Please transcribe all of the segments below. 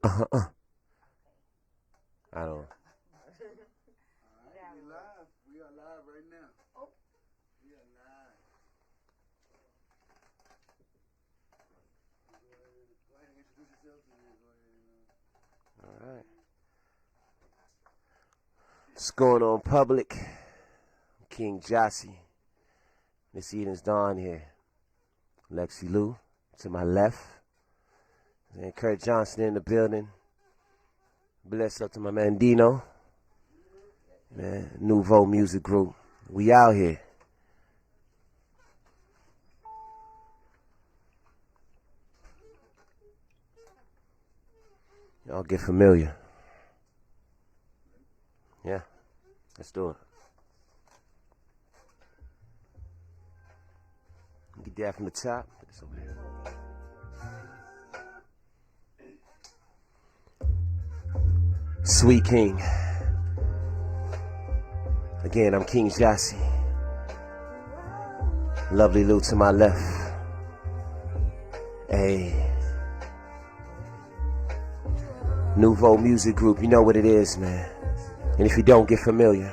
I don't. We live. We are live right now. Oh. We are live. Go ahead and introduce yourself. All right. What's going on, public? I'm King Jocie. Miss Eden's Dawn here. Lexi Lou to my left. And Kurt Johnson in the building. Bless up to my man Dino. Man, Nouveau Music Group. We out here. Y'all get familiar. Yeah, let's do it. Get that from the top. Put this over here. Sweet King. Again, I'm King Jocie. Lovely Lou to my left. Hey. Nouveau Music Group, you know what it is, man. And if you don't, get familiar.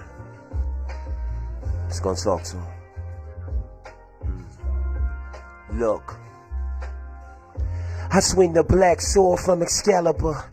Just gonna talk to him. Look. I swing the black sword from Excalibur.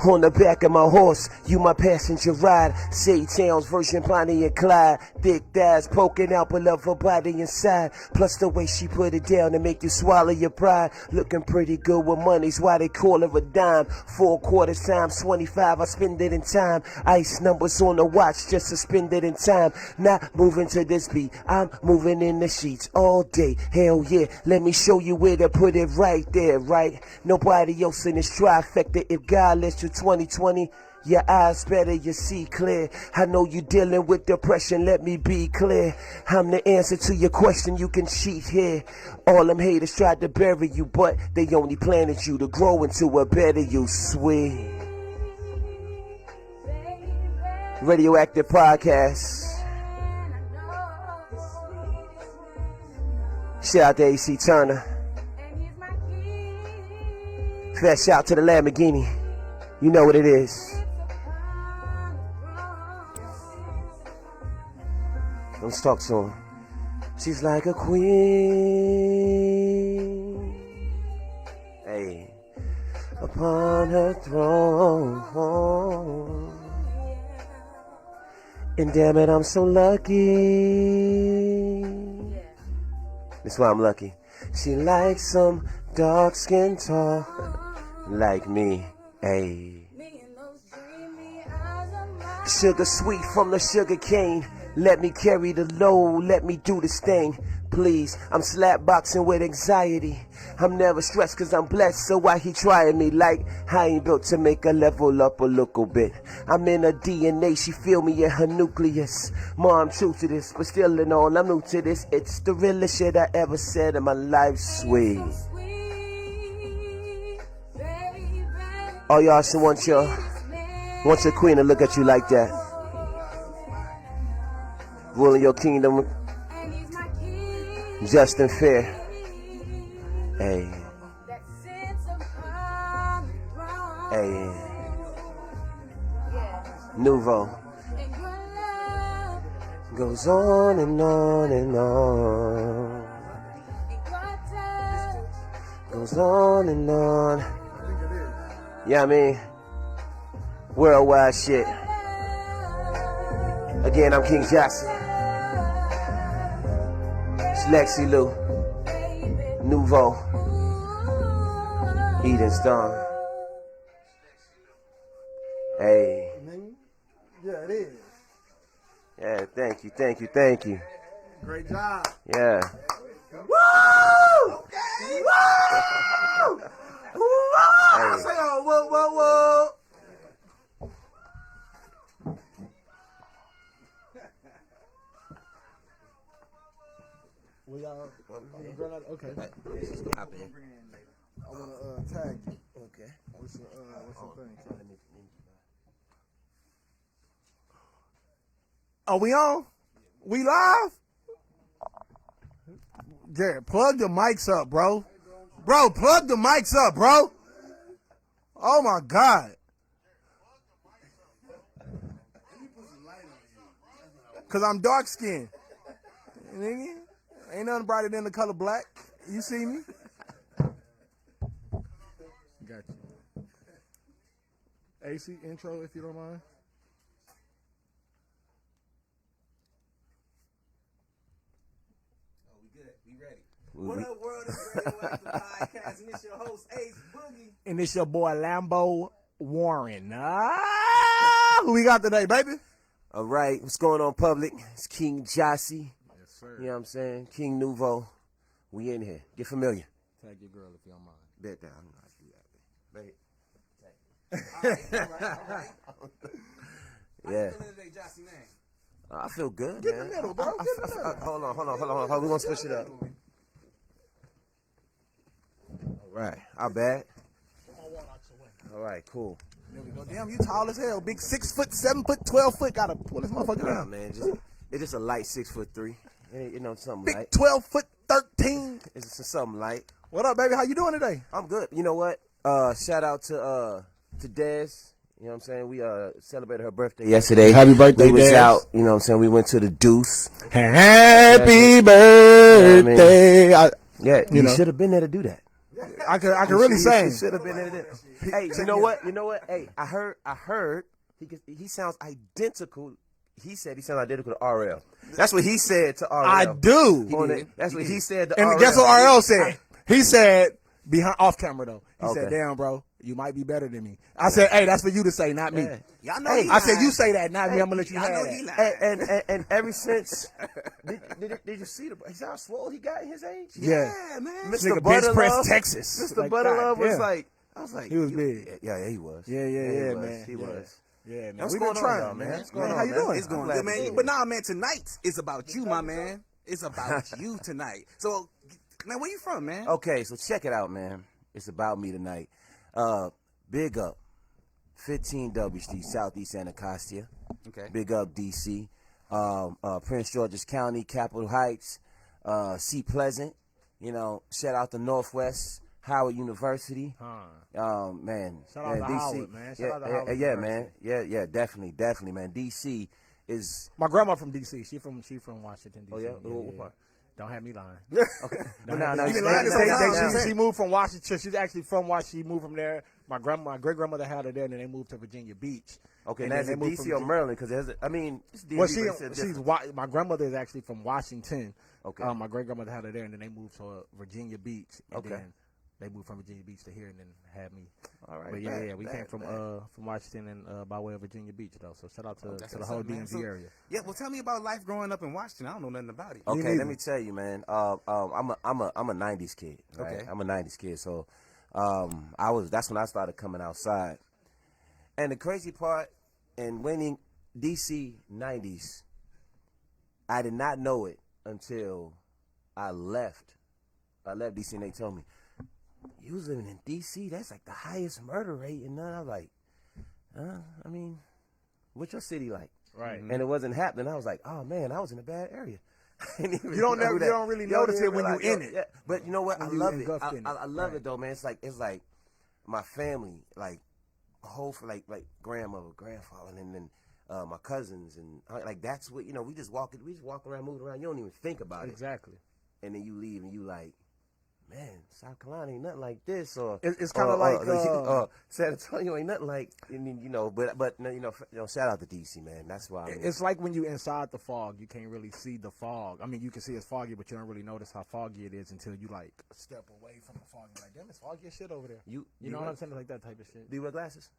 On the back of my horse, you my passenger ride. Say Town's version Bonnie and Clyde. Thick thighs poking out, but love her body inside. Plus the way she put it down to make you swallow your pride. Looking pretty good with money's why they call her a dime. 4 quarters times 25, I spend it in time. Ice numbers on the watch, just to spend it in time. Not moving to this beat, I'm moving in the sheets all day. Hell yeah, let me show you where to put it right there, right? Nobody else in this trifecta. If God lets you 2020, your eyes better, you see clear. I know you dealing with depression, let me be clear. I'm the answer to your question, you can cheat here. All them haters tried to bury you, but they only planted you to grow into a better you, sweet. RadioActive Podcast. Shout out to AC Turner. Fast shout to the Lamborghini. You know what it is. Let's talk to him. She's like a queen. Hey. Upon her throne. And damn it, I'm so lucky. That's why I'm lucky. She likes some dark skin tall like me. Hey. Sugar sweet from the sugar cane. Let me carry the load, let me do this thing. Please, I'm slap boxing with anxiety. I'm never stressed cause I'm blessed, so why he trying me like I ain't built to make a level up a little bit. I'm in her DNA, she feel me in her nucleus. Mom, true to this, but still in all, I'm new to this. It's the realest shit I ever said in my life, sweet. Oh, y'all should want your queen to look at you like that. Ruling your kingdom just and fair. Hey. Hey. Nouveau. Goes on and on and on. Goes on and on. Yeah, I mean, worldwide shit. Again, I'm King Jocie. It's Lexi Lou. Nouveau. Eden's Dawn. Hey. Yeah, it is. Yeah, thank you. Great job. Yeah. Woo! Okay. Woo! Woo! Hey. Say, oh, whoa. We are okay. Hop in. I wanna tag you. Okay. What's your thing? Are we on? We live? Jared, plug the mics up, bro. Bro, plug the mics up, bro. Oh my God. Cause I'm dark skinned. Nigga, ain't nothing brighter than the color black. You see me? Got you. AC intro, if you don't mind. Oh, we good. We ready. What up, world? It's RadioActive Podcast, and it's your host, Ace Boogie. And it's your boy Lambo Warren. Who we got today, baby? All right, what's going on, public? It's King Jocie. Yes, sir. You know what I'm saying? King Nouveau. We in here. Get familiar. Tag your girl if you don't mind. Bet that. I'm not do that. Babe. All right. Yeah. How you feeling today, Jocie, man? I feel good, Get man. in the middle, bro. Get in the middle. Hold on. We're going to switch it up. All right. Our bad. All right, cool. There we go. Damn, you tall as hell. Big 6 foot, 7 foot, 12 foot. Gotta pull this motherfucker Nah, down. man. It's just a light 6'3". You know, something Big light. 12 foot, 13. It's just something light. What up, baby? How you doing today? I'm good. You know what? Shout out to Des. You know what I'm saying? We celebrated her birthday yesterday. Happy birthday, we was Des. out. You know what I'm saying? We went to the Deuce. Happy birthday. Yeah, You you know. should have been there to do that. I could really sing. Should have been there to do that. Hey, you know what? Hey, I heard he sounds identical. He said he sounds identical to RL. That's what he said to RL. I do. That's what he said to And RL. guess what RL said? He said, off camera though, he said, Okay. damn, bro, you might be better than me. I said, hey, that's for you to say, not me. Yeah. Y'all know Hey, he I said, lying. you say that, not me. I'm going to let you Y'all have know he that. lying. And ever since, did you see how swole he got in his age? Yeah. man. This Mr. nigga bench press Butterlove. Texas. Mr. Like, Butterlove God, was yeah. like, I was like, He was big. Yeah, he was. Yeah, he was. man. He Yeah. was. Yeah, man. What's We going been on, trying, y'all, man? What's going How on, you man? doing? It's going glad good, to be man. here. But nah, man, tonight is about you, my man. It's about you tonight. So, man, where you from, man? Okay, so check it out, man. It's about me tonight. Big up 15 W Street, Southeast Anacostia. Okay. Big up DC. Prince George's County, Capitol Heights, Sea Pleasant. You know, shout out to Northwest Howard University. Man. Shout out to DC. Howard, man. Shout out to Howard Yeah, University. man. Yeah, definitely, man. DC is. My grandma from D.C. She from Washington, D.C. Oh, yeah? What part? Don't have me lying. Okay. Don't But have now, me you lying. say that now. She moved from Washington. She's actually from Washington. She moved from there. My great grandmother had her there, and then they moved to Virginia Beach. Okay, And now then is they it moved DC from or Maryland? Because it's DMV, Well, but it's different. my grandmother is actually from Washington. Okay. My great grandmother had her there, and then they moved to Virginia Beach. And Okay. then they moved from Virginia Beach to here, and then had me. All right. But we came from Washington and by way of Virginia Beach though. So shout out to That's the what's whole up, man. DMV So- area. Yeah, well, tell me about life growing up in Washington. I don't know nothing about it. Okay, neither. let me tell you, man. I'm a '90s kid. Right? Okay. I'm a '90s kid, so that's when I started coming outside. And the crazy part, in winning DC '90s, I did not know it until I left. I left DC, and they told me, "You was living in DC? That's like the highest murder rate." And then I was like, I mean, what's your city like? Right. And it wasn't happening. I was like, oh man, I was in a bad area. You don't really notice it when you in it. Yeah. But you know what? I When you love it. engulfed in it. I love Right. it though, man. It's like my family, like whole like grandmother, grandfather, and then my cousins, and like that's what we just walk around, moving around. You don't even think about it, Exactly. and then you leave and you like, man, South Carolina ain't nothing like this, or It's kind of like San Antonio ain't nothing like, but shout out to DC, man. That's why it's like when you inside the fog, you can't really see the fog. I mean, you can see it's foggy, but you don't really notice how foggy it is until you like step away from the fog. You're like, damn, it's foggy as shit over there. You know what I'm saying? Like that type of shit. Do you wear glasses?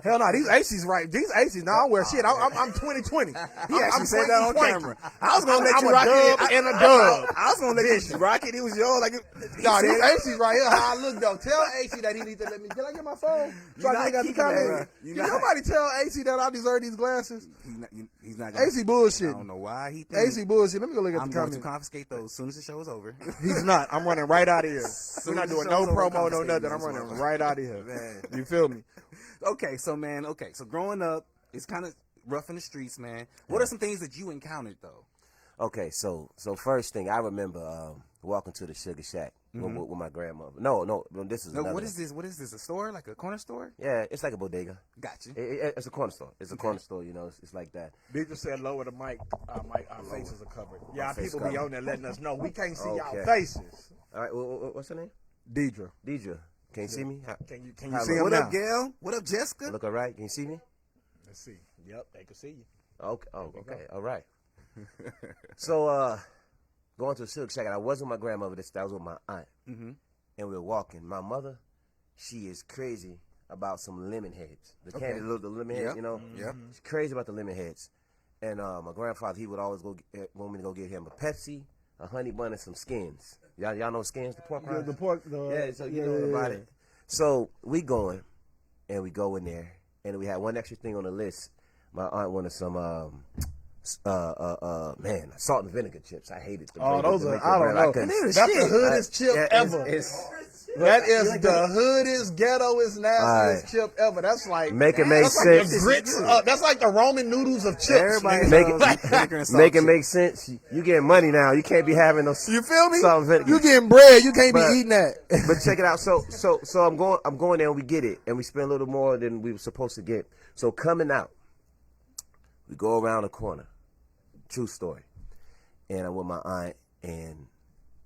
Hell no, these ACs right. These ACs, no, I don't wear shit. I'm 2020. He actually said that on camera. I was gonna let I'm you a rock dub it. and a dub. I was gonna let you rock it. It was yours. Like, No, these ACs right here, how I look though. Tell AC that he needs to let me. Can I get my phone? So I got the comment. You Can not- nobody tell AC that I deserve these glasses? He's not. AC bullshit. I don't know why he. thinks- AC bullshit. Let me go look at I'm the going to comment. confiscate those as soon as the show is over. He's not. I'm running right out of here. We're Soon not as the doing show's no over, promo, no confiscate nothing. these I'm running motherfuckers. right out of here. Man. You feel me? Okay, so growing up, it's kind of rough in the streets, man. What are some things that you encountered though? Okay, so first thing I remember walking to the Sugar Shack with my grandmother. No, this is another. What is this? What is this? A store? Like a corner store? Yeah, it's like a bodega. Gotcha. It's a corner store. It's a corner store. You know, it's like that. Deidre said lower the mic. Our faces are covered. Yeah, face people be covered. on there letting us know we can't see y'all Okay. faces. All right, what's her name? Deidre, Deidre. Can you see me? can you How- see him What now? up, Gail? What up, Jessica? Look all right. Can you see me? Let's see. Yep, they can see you. Okay. Oh, okay. All right. So, going to a silk shack. I was with my grandmother. That was with my aunt. Mm-hmm. And we were walking. My mother, she is crazy about some lemon heads. The Okay. candy, the lemon heads, Yep. you know? Yep. She's crazy about the lemon heads. And my grandfather, he would always want me to go get him a Pepsi, a honey bun, and some skins. Y'all know skins, the pork rinds? The pork. Yeah, so you know about it. So we going, and we go in there, and we had one extra thing on the list. My aunt wanted some, salt and vinegar chips. I hated them. Oh, those are, I don't know. That's That's the hoodest chip ever. That is the hoodest, ghettoest, nastiest chip ever. That's like Make it make that's like sense. the grits. That's like the Roman noodles of chips. Everybody man. knows Make it make sense. You getting money now. You can't be having no. You feel me? Salt and vinegar. You getting bread. You can't But- be eating that. But check it out. So I'm going there and we get it and we spend a little more than we were supposed to get. So coming out, we go around the corner. True story. And I'm with my aunt and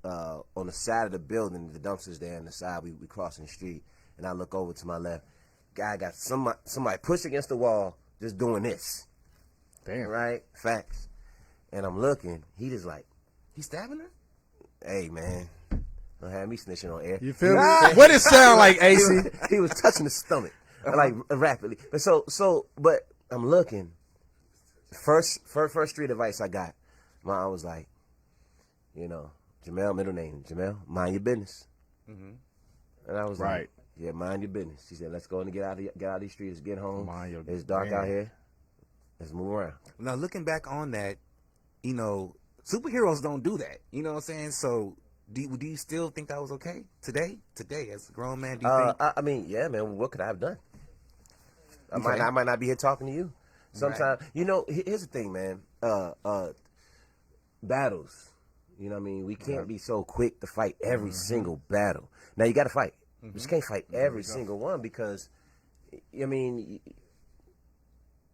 on the side of the building, the dumpster's there on the side. We crossing the street and I look over to my left. Guy got somebody pushed against the wall, just doing this. Damn. Right? Facts. And I'm looking. He just like, He stabbing her? hey man, don't have me snitching on air. You feel me? What it sound like, he, AC? he was touching the stomach, like rapidly. But but I'm looking. First street advice I got, my aunt was like, you know, Jamel, middle name Jamel, mind your business. And I was Right. like, yeah, mind your business. She said, let's go and get out of these streets, get home. Mind your It's dark out man. here. Let's move around. Now, looking back on that, you know, superheroes don't do that. You know what I'm saying? So, do you still think that was okay today? Today, as a grown man, do you think? I mean, yeah, man. What could I have done? I might not be here talking to you. Sometimes, you know. Here's the thing, man. Battles. You know what I mean? We can't be so quick to fight every single battle. Now you got to fight. You just can't fight every single one because, I mean,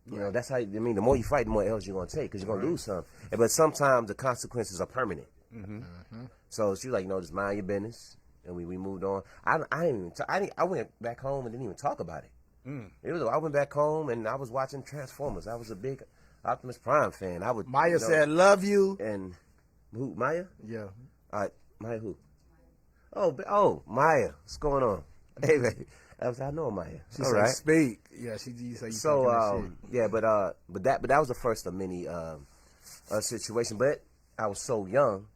you know that's how. I mean, the more you fight, the more L's you're gonna take because you're gonna lose some. But sometimes the consequences are permanent. So she was like, just mind your business, and we moved on. I went back home and didn't even talk about it. I went back home and I was watching Transformers. I was a big Optimus Prime fan. Maya said, "Love you." And who? Maya? Yeah. Maya who? Oh, Maya. What's going on? Hey, baby. I know Maya. She All said, right. "Speak." Yeah, she say you So talking that shit. yeah, but that was the first of many situation. But I was so young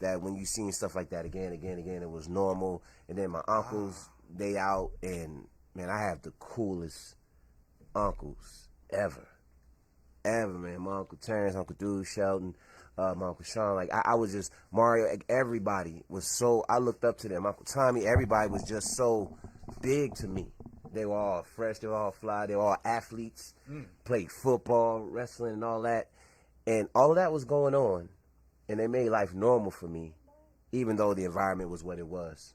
that when you seen stuff like that again, it was normal. And then my uncles, they out, and man, I have the coolest uncles ever, man. My Uncle Terrence, Uncle Dude, Sheldon, my Uncle Sean. Like I was just Mario. Like, everybody was so. I looked up to them. Uncle Tommy. Everybody was just so big to me. They were all fresh. They were all fly. They were all athletes. Played football, wrestling, and all that. And all of that was going on, and they made life normal for me, even though the environment was what it was.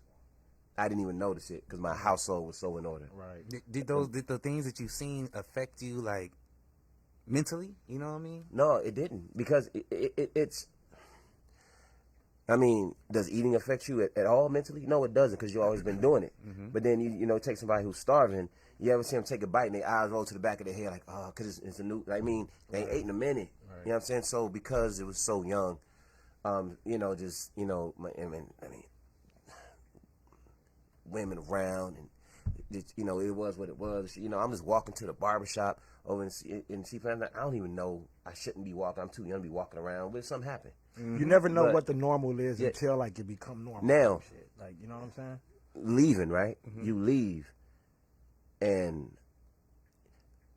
I didn't even notice it because my household was so in order. Right. Did the things that you've seen affect you like mentally? You know what I mean? No, it didn't because it's. I mean, does eating affect you at all mentally? No, it doesn't because you've always been doing it. But then you take somebody who's starving. You ever see them take a bite and their eyes roll to the back of their head like, oh, because it's a new. I mean, they ain't ate in a minute. Right. You know what I'm saying? So because it was so young, I mean, women around and it was what it was. I'm just walking to the barbershop over in C-Plan. I don't even know. I shouldn't be walking. I'm too young to be walking around. But something happened. You never know But- what the normal is Yeah. until like it become normal. Now- Shit. Like, you know what I'm saying? Leaving, right? You leave. And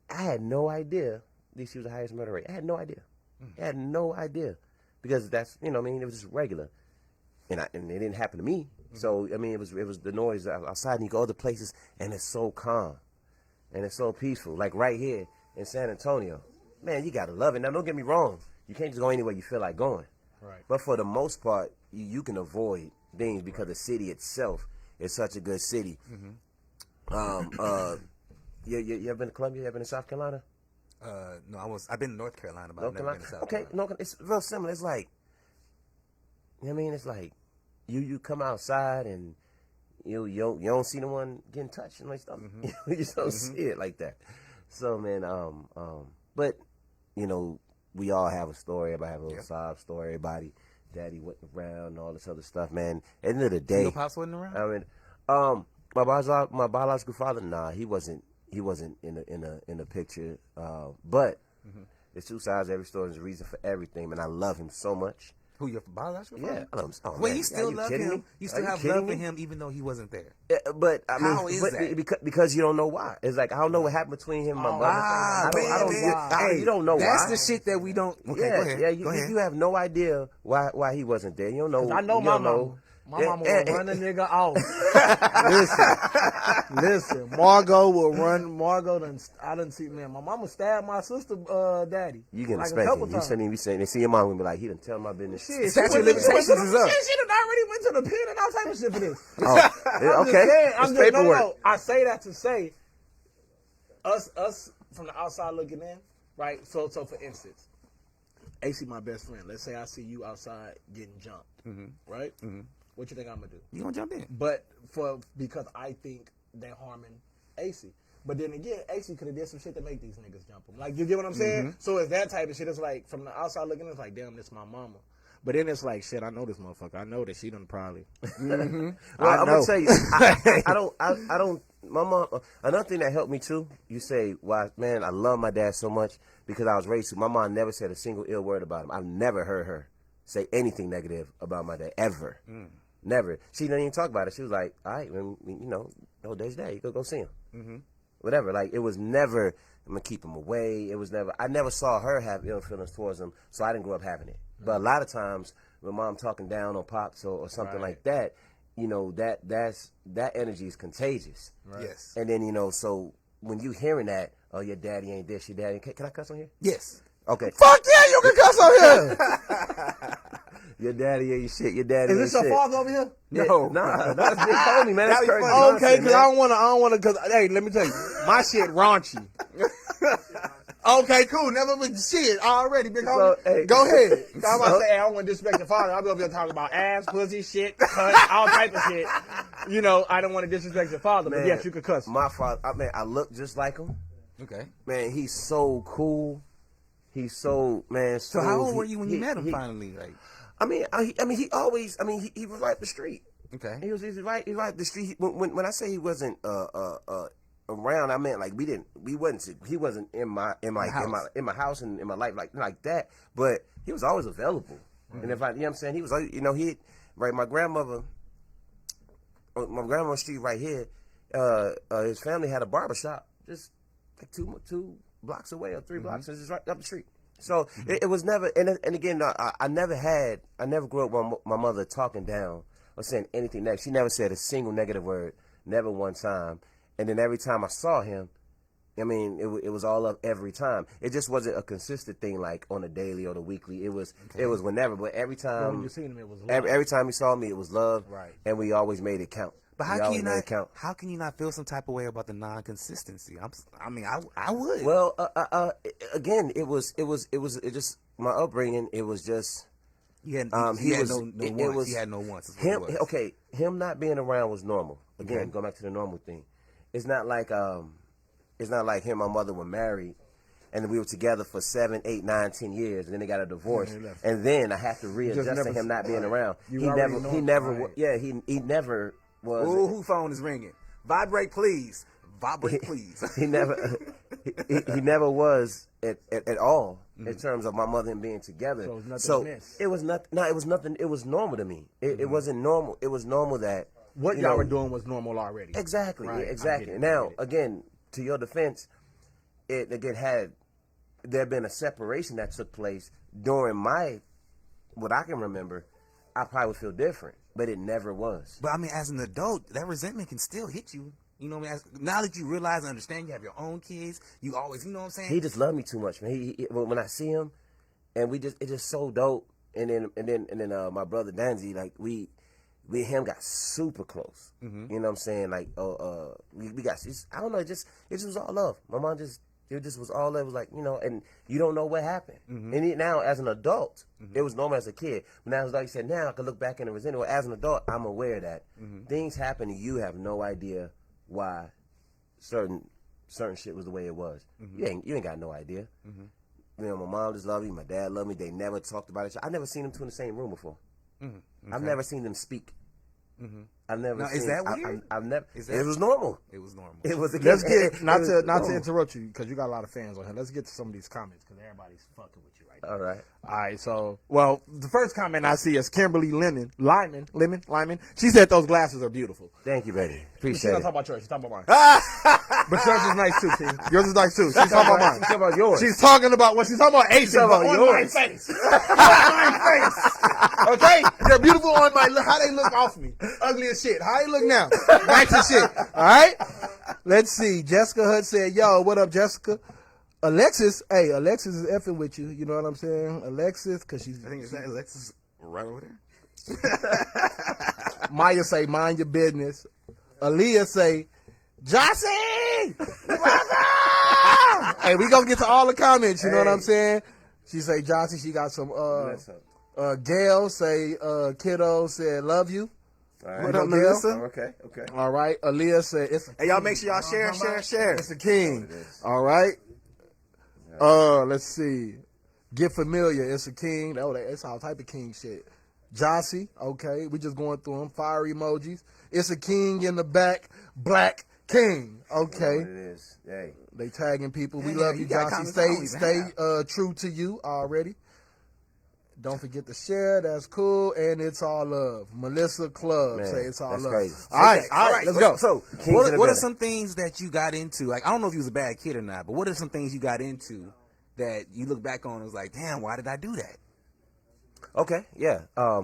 I had no idea she was the highest murder rate. I had no idea. I had no idea. Because that's, it was just regular. And it didn't happen to me. So, I mean, it was the noise outside, and you go other places, and it's so calm. And it's so peaceful. Like right here in San Antonio. Man, you got to love it. Now, don't get me wrong. You can't just go anywhere you feel like going. Right. But for the most part, you can avoid things because the city itself is such a good city. You ever been to Columbia? You ever been to South Carolina? No, I've been in North Carolina, but I've never been to South Carolina. No, it's real similar. It's like, you know what I mean? It's like you come outside and you don't see no one getting touched and like stuff. You just don't see it like that. So man, but you know, we all have a story. Everybody have a little sob story. Everybody, daddy wasn't around and all this other stuff, man. At the end of the day, your pops wasn't around? I mean, my biological father, nah, he wasn't in the picture. But there's two sides to every story. There's a reason for everything, man. I love him so much. Who, your biological father? Yeah, I love him. Oh, Wait, man, you still love him? Me? You still have love for him even though he wasn't there? But I mean, how is that? Because you don't know why. It's like I don't know what happened between him and my mother. You don't know why. That's the shit that we don't. Okay, go ahead. You have no idea why he wasn't there. You don't know. I know my mama. My mama will run a nigga off. Listen. Margot I done see, man. My mama stabbed my sister, daddy. You can expect it. You shouldn't even be saying. They see your mom and be like, he done tell my business. Shit, statute of limitations is up. She done already went to the pen and all type of shit for this. It's paperwork. No. I say that to say, us from the outside looking in, right? So for instance, AC, my best friend. Let's say I see you outside getting jumped, right? What you think I'm gonna do? You gonna jump in? But because I think they're harming AC. But then again, AC could have did some shit to make these niggas jump him. Like, you get what I'm saying? So it's that type of shit. It's like, from the outside looking, it's like, damn, this my mama. But then it's like, shit, I know this motherfucker. I know that she done probably. Well, I'm gonna tell you, I don't. My mom. Another thing that helped me too. You say, why, man? I love my dad so much because I was raised to. My mom never said a single ill word about him. I've never heard her say anything negative about my dad ever. Never. She didn't even talk about it. She was like, all right, when, you know, no day's day, you go see him. Whatever. Like, it was never, I'm going to keep him away. It was never, I never saw her have ill feelings towards him, so I didn't grow up having it. But a lot of times, when mom talking down on Pops or something like that, you know, that energy is contagious. Right. Yes. And then, you know, so when you hearing that, oh, your daddy ain't this, your daddy, can I cuss on here? Yes. Okay. Fuck yeah, you can cuss on here. Your daddy ain't shit. Your daddy ain't shit. Is this your father over here? No. Nah, that's big homie, man. That's crazy. Okay, because I don't want to, because, hey, let me tell you, my shit raunchy. Okay, cool. Never been shit already, big homie. Hey, go ahead. I'm about to say, hey, I don't want to disrespect your father. I'll be over here talking about ass, pussy, shit, cunt, all type of shit. You know, I don't want to disrespect your father, man, but yes, you could cuss. My father, I look just like him. Okay. Man, he's so cool. He's so, man. So how old were you when you met him finally? Like, he always, he was right up the street. Okay. He was right up the street. When I say he wasn't around, I meant like he wasn't in my house and in my life like that. But he was always available. And if I, you know what I'm saying, he was, you know, my grandmother on my grandma's street right here. His family had a barber shop just like two blocks away or 3 blocks, and just right up the street. So it was never, and again, I never grew up with my mother talking down or saying anything negative. She never said a single negative word, never one time. And then every time I saw him, I mean, it was all up every time. It just wasn't a consistent thing like on a daily or the weekly. It was whenever, but every time, when you seen him, it was love. Every time he saw me, it was love, right? And we always made it count. But how can you not feel some type of way about the non-consistency? I would. Well, again, it just my upbringing. It was just he had no wants. Him not being around was normal. Again, going back to the normal thing. It's not like him and my mother were married, and we were together for 7, 8, 9, 10 years, and then they got a divorce, and then I have to readjust to him not being around. He never was. Ooh, whose phone is ringing? Vibrate, please. Vibrate, please. He never was at all in terms of my mother and being together. So it was nothing. No, it was nothing. It was normal to me. It wasn't normal. It was normal that what y'all were doing was normal already. Exactly. Right. Exactly. Now, again, to your defense, had there been a separation that took place during what I can remember, I probably would feel different, but it never was. But I mean, as an adult, that resentment can still hit you. You know what I mean? Now that you realize and understand you have your own kids, you always, you know what I'm saying? He just loved me too much, man. When I see him, and it's just so dope. And then my brother Danzy, like we we and him got super close. You know what I'm saying? Like, we got. I don't know. It just was all love. My mom it just was all love. It was like, you know, and you don't know what happened. And now as an adult, it was normal as a kid. But now, like you said, now I can look back and resent it. As an adult, I'm aware that things happen and you have no idea why certain shit was the way it was. You ain't got no idea. You know, my mom just loved me. My dad loved me. They never talked about it. I never seen them two in the same room before. Okay. I've never seen them speak. I've never. Now, seen, is that weird? I've never. It was normal. It was normal. It was. Let's get not to interrupt you because you got a lot of fans on here. Let's get to some of these comments because everybody's fucking with you right now. All right. All right. So, well, the first comment I see is Kimberly Lyman. She said those glasses are beautiful. Thank you, baby. Appreciate She's not it. talking about yours. She's talking about mine. But yours is nice too, King. Yours is nice too. She's talking about mine. She's talking about yours. She's talking about what she's talking about. Asian, but on my face. On my face. Okay, they're beautiful on my. How they look off me? Ugly as shit. How they look now? Nice as shit. All right. Let's see. Jessica Hutt said, "Yo, what up, Jessica?" Alexis is effing with you. You know what I'm saying, Alexis? Because she's. I think it's Alexis right over there. Maya say, "Mind your business." Aaliyah say, "Jocie, welcome." Hey, we gonna get to all the comments. You know what I'm saying? She say, "Jocie, she got some." Gail say, "Kiddo said love you." All right. What up, Melissa? Okay. All right. Aaliyah said, Hey, y'all make sure y'all share. It's the king. All right. Let's see. Get familiar. It's a king. Oh, it's all type of king shit. Jocie. Okay. We just going through them. Fire emojis. It's a king in the back. Black king. Okay. What it is. Hey. They tagging people. We Yeah, love you, you got Jocie. Stay comments true to you already. Don't forget to share. That's cool. And it's all love. Melissa Club Man, say it's all that's love. crazy. All right. Let's go. So, What are some things that you got into? Like, I don't know if you was a bad kid or not, but what are some things you got into that you look back on and was like, damn, why did I do that? Okay, yeah.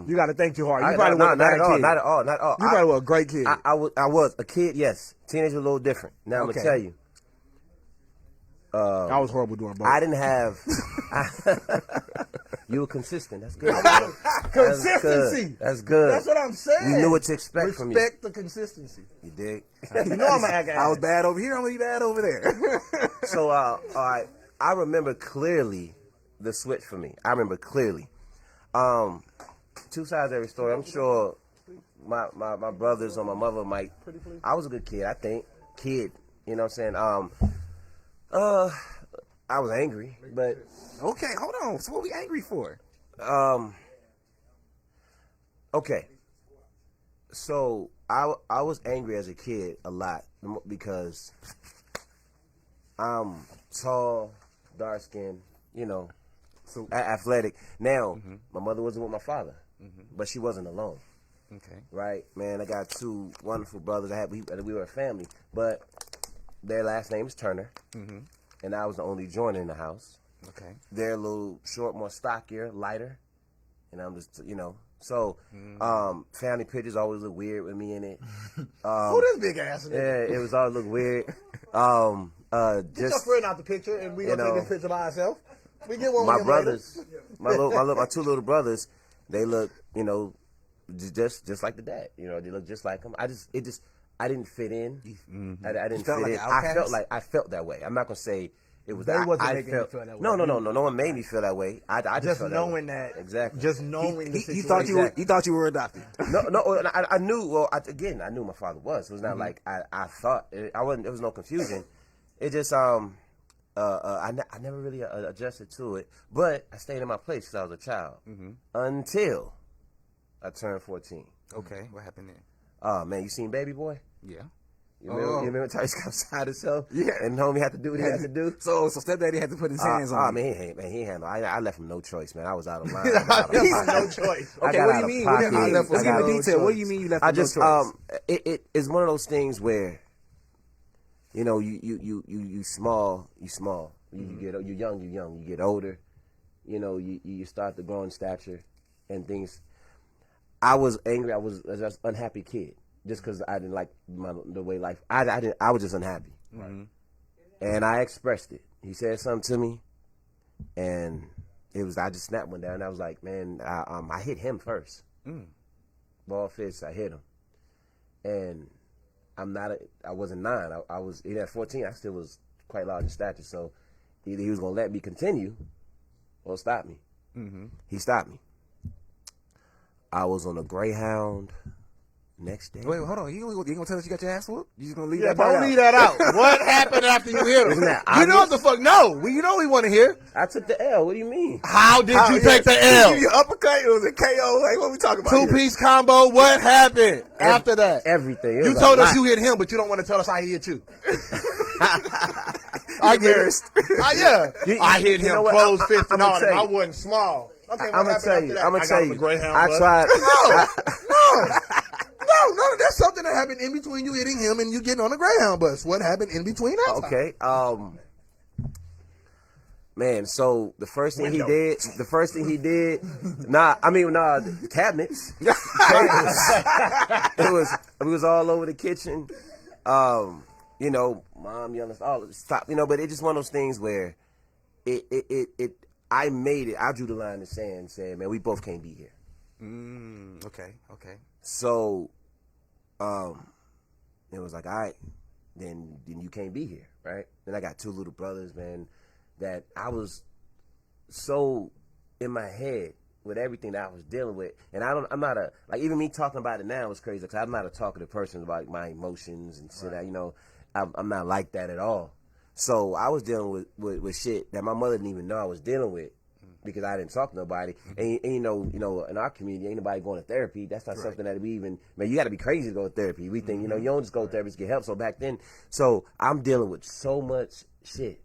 You got to think too hard. You I- probably not, wasn't a not bad at all. kid. Not at all. Not at all. You probably were a great kid. I was a kid. Yes, teenager a little different. Now I'm Okay. gonna tell you. I was horrible doing both. I didn't have. You were consistent. That's good. Consistency. That's good. That's what I'm saying. You knew what to expect from you. Respect the consistency. You dig? You know I'm an act. I was bad over here. I'm gonna be bad over there. So, I remember clearly the switch for me. I remember clearly. Two sides of every story. I'm sure my brothers or my mother might. I was a good kid, I think. You know what I'm saying? I was angry, but Okay, hold on. So what we angry for? okay. So I was angry as a kid a lot because I'm tall, dark skinned, you know, so athletic. Now my mother wasn't with my father, but she wasn't alone. Okay. Right, man. I got two wonderful brothers. We were a family, but their last name is Turner, and I was the only joiner in the house. Okay. They're a little short, more stockier, lighter, and I'm just, you know. So, family pictures always look weird with me in it. Who this big ass? Yeah, it was all look weird. Get your friend out the picture, and we gonna take this picture by ourselves. We get one. My with him brothers, my two little brothers, they look, you know, just like the dad. You know, they look just like him. I didn't fit in. I didn't fit like in. an outcast? I felt that way. I'm not gonna say it was. They that. wasn't I making felt, you feel that way. No one made me feel that way. I just felt knowing that, way. that. Exactly. Just knowing the You situation. thought you were adopted. No. I knew. Well, I knew my father was. So it's not like I thought. I wasn't. There was no confusion. It just I never really adjusted to it. But I stayed in my place because I was a child until I turned 14. Okay, what happened then? Oh man, you seen Baby Boy? Yeah. You remember Tice outside himself? Yeah. And homie had to do what he had to do. So stepdaddy had to put his hands on. Man, he handled. I left him no choice, man. I was out of line. No choice. Okay, what do you mean? Let's give me detail. What do you mean you left him no choice? It is one of those things where, you know, you small. You're young. You get older. You know, you start to grow in stature, and things. I was angry. I was an unhappy kid just because I didn't like the way life. I was just unhappy, and I expressed it. He said something to me, and it was. I just snapped one down. And I was like, man, I hit him first, ball fist. I hit him, and I wasn't 9. I was even at 14. I still was quite large in stature. So either he was gonna let me continue or stop me. Mm-hmm. He stopped me. I was on a Greyhound. Next day. Wait, hold on. You gonna tell us you got your ass whooped? You just gonna leave Yeah, that part don't out? leave that out. What happened after you hit him? Isn't that You know what obvious? the fuck? No, you know we want to hear. I took the L. What do you mean? How did you take the L? You uppercut? It was a KO. Like, what we talking about? 2-piece combo. What happened after that? Everything. It You was told a us lot. you hit him, but you don't want to tell us how he hit you. I get it. Yeah. I hit you him know what? closed fist and I'ma all that. tell I you. wasn't small. Okay, what I'm gonna happened tell after you. that? I'm gonna I got tell him a you. Greyhound I bus. tried. No, that's something that happened in between you hitting him and you getting on a Greyhound bus. What happened in between that? Okay. Man, so the first thing he did, cabinets. it was all over the kitchen. You know, mom yelling, all stop, you know, but it's just one of those things where I made it. I drew the line in the sand saying, man, we both can't be here. Okay. So, it was like, all right, then you can't be here, right? Then I got 2 little brothers, man, that I was so in my head with everything that I was dealing with, and I'm not even me talking about it now is crazy because I'm not a talkative person about my emotions and shit. Right. You know, I'm not like that at all. So I was dealing with shit that my mother didn't even know I was dealing with. Because I didn't talk to nobody, and you know, in our community, ain't nobody going to therapy. That's not something that we even. Man, you got to be crazy to go to therapy. We think, you know, you don't just go to therapy to get help. So back then, I'm dealing with so much shit,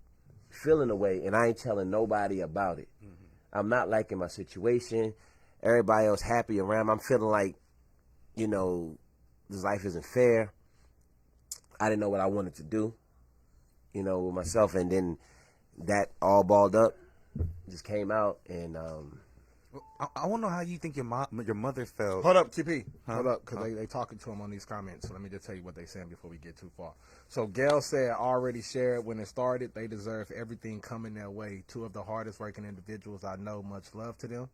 feeling away, and I ain't telling nobody about it. I'm not liking my situation. Everybody else happy around me. I'm feeling like, you know, this life isn't fair. I didn't know what I wanted to do, you know, with myself, and then that all balled up. Just came out, and I want to know how you think your mother felt. Hold up, TP. Hold up, because they talking to him on these comments. So let me just tell you what they saying before we get too far. So Gail said, already shared when it started, they deserve everything coming their way. 2 of the hardest working individuals I know. Much love to them.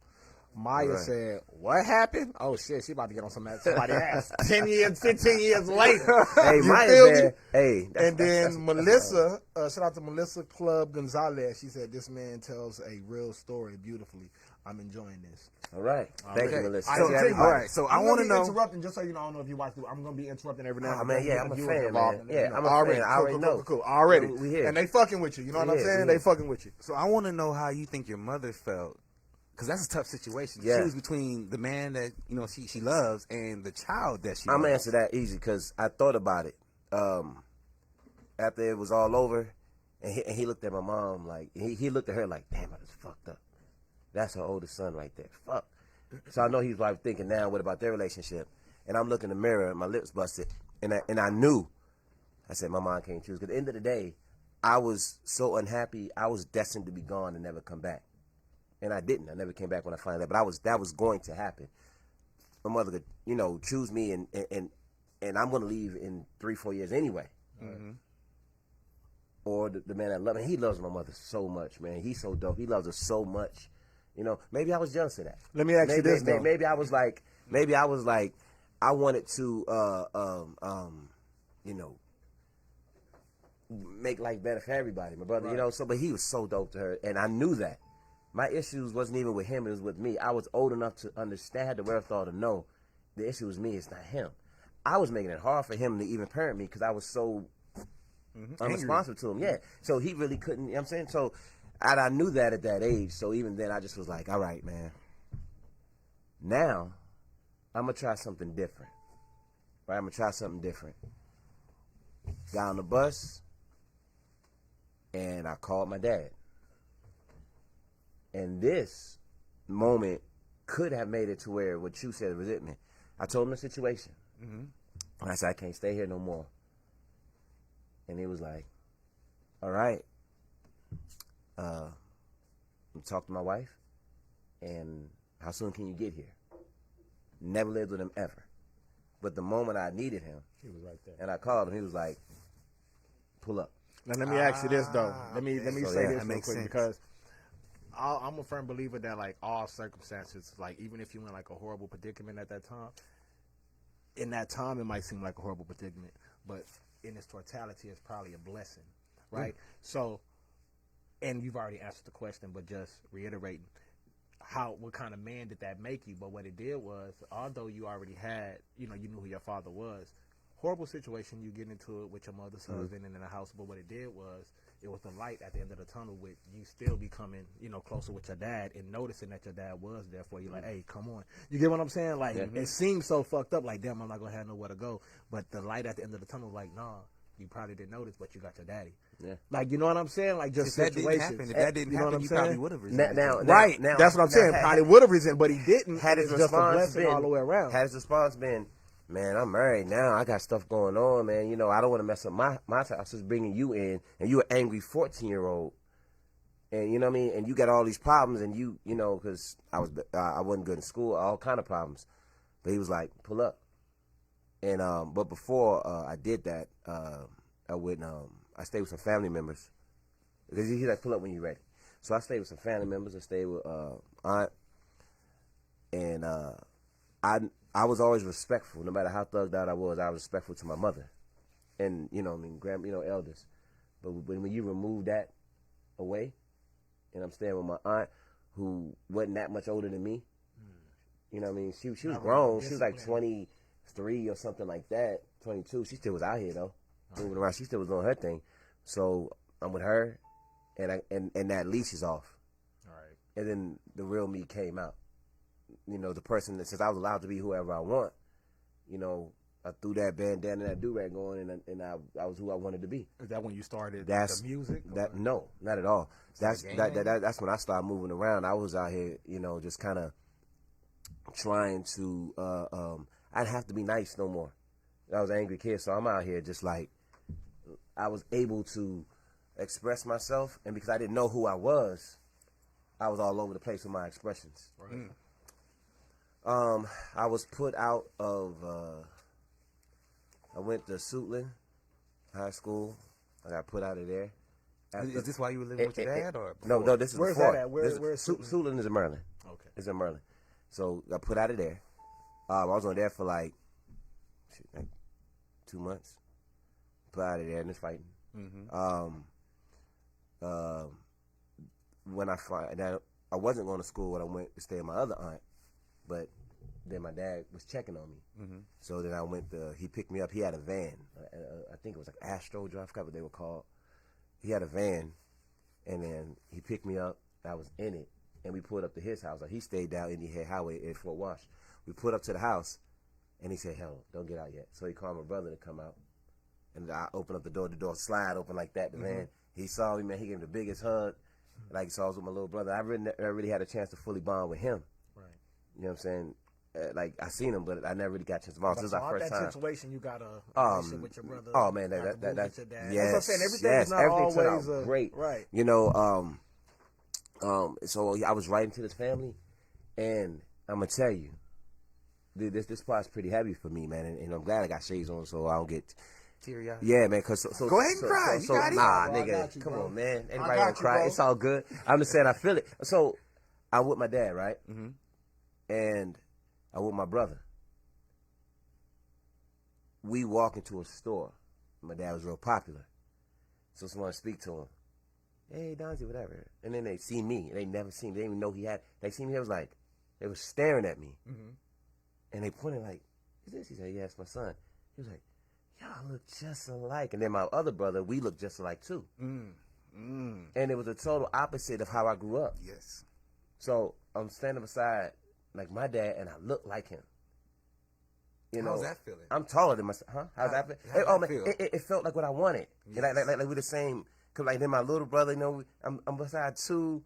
Maya said, what happened? Oh, shit, she about to get on somebody ass. 10 years, 15 years later. Hey, Maya said, hey. And then Melissa, shout out to Melissa Club Gonzalez. She said, this man tells a real story beautifully. I'm enjoying this. All right. Thank you, Melissa. All right, so I want to know. Interrupting, just so you know, I don't know if you watch. I'm going to be interrupting every now and then. then. Yeah, I'm a fan, man. Yeah, I'm a fan. I already know. Cool. Already. We here. And they fucking with you. You know what I'm saying? They fucking with you. So I want to know how you think your mother felt. Because that's a tough situation. Yeah. She was between the man that, you know, she loves and the child that she I'm loves. going to answer that easy because I thought about it. After it was all over, and he looked at my mom like, he looked at her like, damn, I just fucked up. That's her oldest son right there. Fuck. So I know he was probably thinking now, what about their relationship? And I'm looking in the mirror and my lips busted. And I knew. I said, my mom can't choose. Because at the end of the day, I was so unhappy. I was destined to be gone and never come back. And I didn't. I never came back when I found that. But that was going to happen. My mother could, you know, choose me, and I'm going to leave in 3-4 years anyway. Mm-hmm. Or the man I love, and he loves my mother so much, man. He's so dope. He loves her so much. You know, maybe I was jealous of that. Let me ask you this, though. Maybe I was like, I wanted to, you know, make life better for everybody. My brother, you know. So, but he was so dope to her, and I knew that. My issues wasn't even with him, it was with me. I was old enough to understand, the wherewithal to know the issue was me, it's not him. I was making it hard for him to even parent me because I was so unresponsive to him. Yeah. So he really couldn't, you know what I'm saying? So I knew that at that age. So even then I just was like, all right, man. Now I'm going to try something different. Right? I'm going to try something different. Got on the bus and I called my dad. And this moment could have made it to where what you said, resentment. I told him the situation. Mm-hmm. And I said, I can't stay here no more. And he was like, all right. Talk to my wife. And how soon can you get here? Never lived with him ever. But the moment I needed him, he was right there. And I called him, he was like, pull up. Now let me ask you this though. Let me So, say yeah, this that real makes quick sense. because I'm a firm believer that like all circumstances, like even if you in like a horrible predicament at that time, in that time, it might seem like a horrible predicament, but in its totality, it's probably a blessing, right? So, and you've already answered the question, but just reiterating, what kind of man did that make you? But what it did was, although you already had, you knew who your father was, horrible situation, you get into it with your mother's husband and in the house, but what it did was, it was the light at the end of the tunnel with you still becoming, closer with your dad and noticing that your dad was there for you. Like, hey, come on. You get what I'm saying? Like, it seems so fucked up. Like, damn, I'm not going to have nowhere to go. But the light at the end of the tunnel, like, nah, you probably didn't notice, but you got your daddy. Yeah. Like, you know what I'm saying? Like, just situations. If that didn't happen, you probably would have resented. Now, that's what I'm saying. Probably would have resented, but he didn't. Had his just a response blessing all the way around. Had his response been, man, I'm married now. I got stuff going on, man. I don't want to mess up my time. I was just bringing you in, and you an angry 14-year-old, and you know what I mean. And you got all these problems, and because I wasn't good in school, all kind of problems. But he was like, pull up, and but before I did that, I stayed with some family members because he's like, pull up when you're ready. So I stayed with some family members. I stayed with aunt, and I was always respectful, no matter how thugged out I was respectful to my mother, and elders. But when you remove that away, and I'm staying with my aunt, who wasn't that much older than me, you know what I mean? She was grown. She was like 23 or something like that, 22. She still was out here though, moving around. She still was doing her thing. So I'm with her, and that leash is off. All right. And then the real me came out. The person that says I was allowed to be whoever I want, I threw that bandana and that do-rag on, and I was who I wanted to be. Is that when you started the music? No, not at all. That's when I started moving around. I was out here, just kind of trying to, I didn't have to be nice no more. I was an angry kid, so I'm out here just like, I was able to express myself, and because I didn't know who I was all over the place with my expressions. Right. I was put out of, I went to Suitland High School. I got put out of there. Is this why you were living with your dad? Or no, this is Where's before. That at? Where's Suitland? Suitland is in Maryland. Okay. It's in Maryland. So I put out of there. I was on there for like 2 months. Put out of there and it's fighting. Mm-hmm. When I wasn't going to school when I went to stay with my other aunt. But then my dad was checking on me. Mm-hmm. So then I went he picked me up. He had a van. I think it was like Astro Drive. I forgot what they were called. He had a van, and then he picked me up. I was in it, and we pulled up to his house. Like, he stayed down Indian Head Highway at Fort Wash. We pulled up to the house, and he said, hell, don't get out yet. So he called my brother to come out, and I opened up the door. The door slide open like that. The van, he saw me, man. He gave me the biggest hug. Like, so I was with my little brother. I really had a chance to fully bond with him. You know what I'm saying? Like, I seen him, but I never really got a chance to bond. This is our first time. That situation, you got a relationship with your brother. Oh man, that's your dad. Yes, that's what I'm saying. Everything's not always turned out great. Right. So I was writing to this family, and I'm gonna tell you, this part's pretty heavy for me, man, and I'm glad I got shades on so I don't get teary-eyed. Yeah, man. Cause go ahead and cry. You got it. Nah, nigga, come on, man. Anybody gonna cry? It's all good. I'm just saying I feel it. So I'm with my dad, right? Mm-hmm. And I'm with my brother. We walk into a store. My dad was real popular. So someone speak to him. Hey, Donzie, whatever. And then they see me. They never seen me. They didn't even know he had. They see me. They was like, they was staring at me. Mm-hmm. And they pointed like, who's this? He said, yeah, it's my son. He was like, y'all look just alike. And then my other brother, we look just alike too. And it was a total opposite of how I grew up. Yes. So I'm standing beside like my dad, and I look like him. How's that feeling? I'm taller than myself. Huh? How's that feel? It felt like what I wanted. Yes. Like we're the same. Cause like then my little brother, I'm beside two.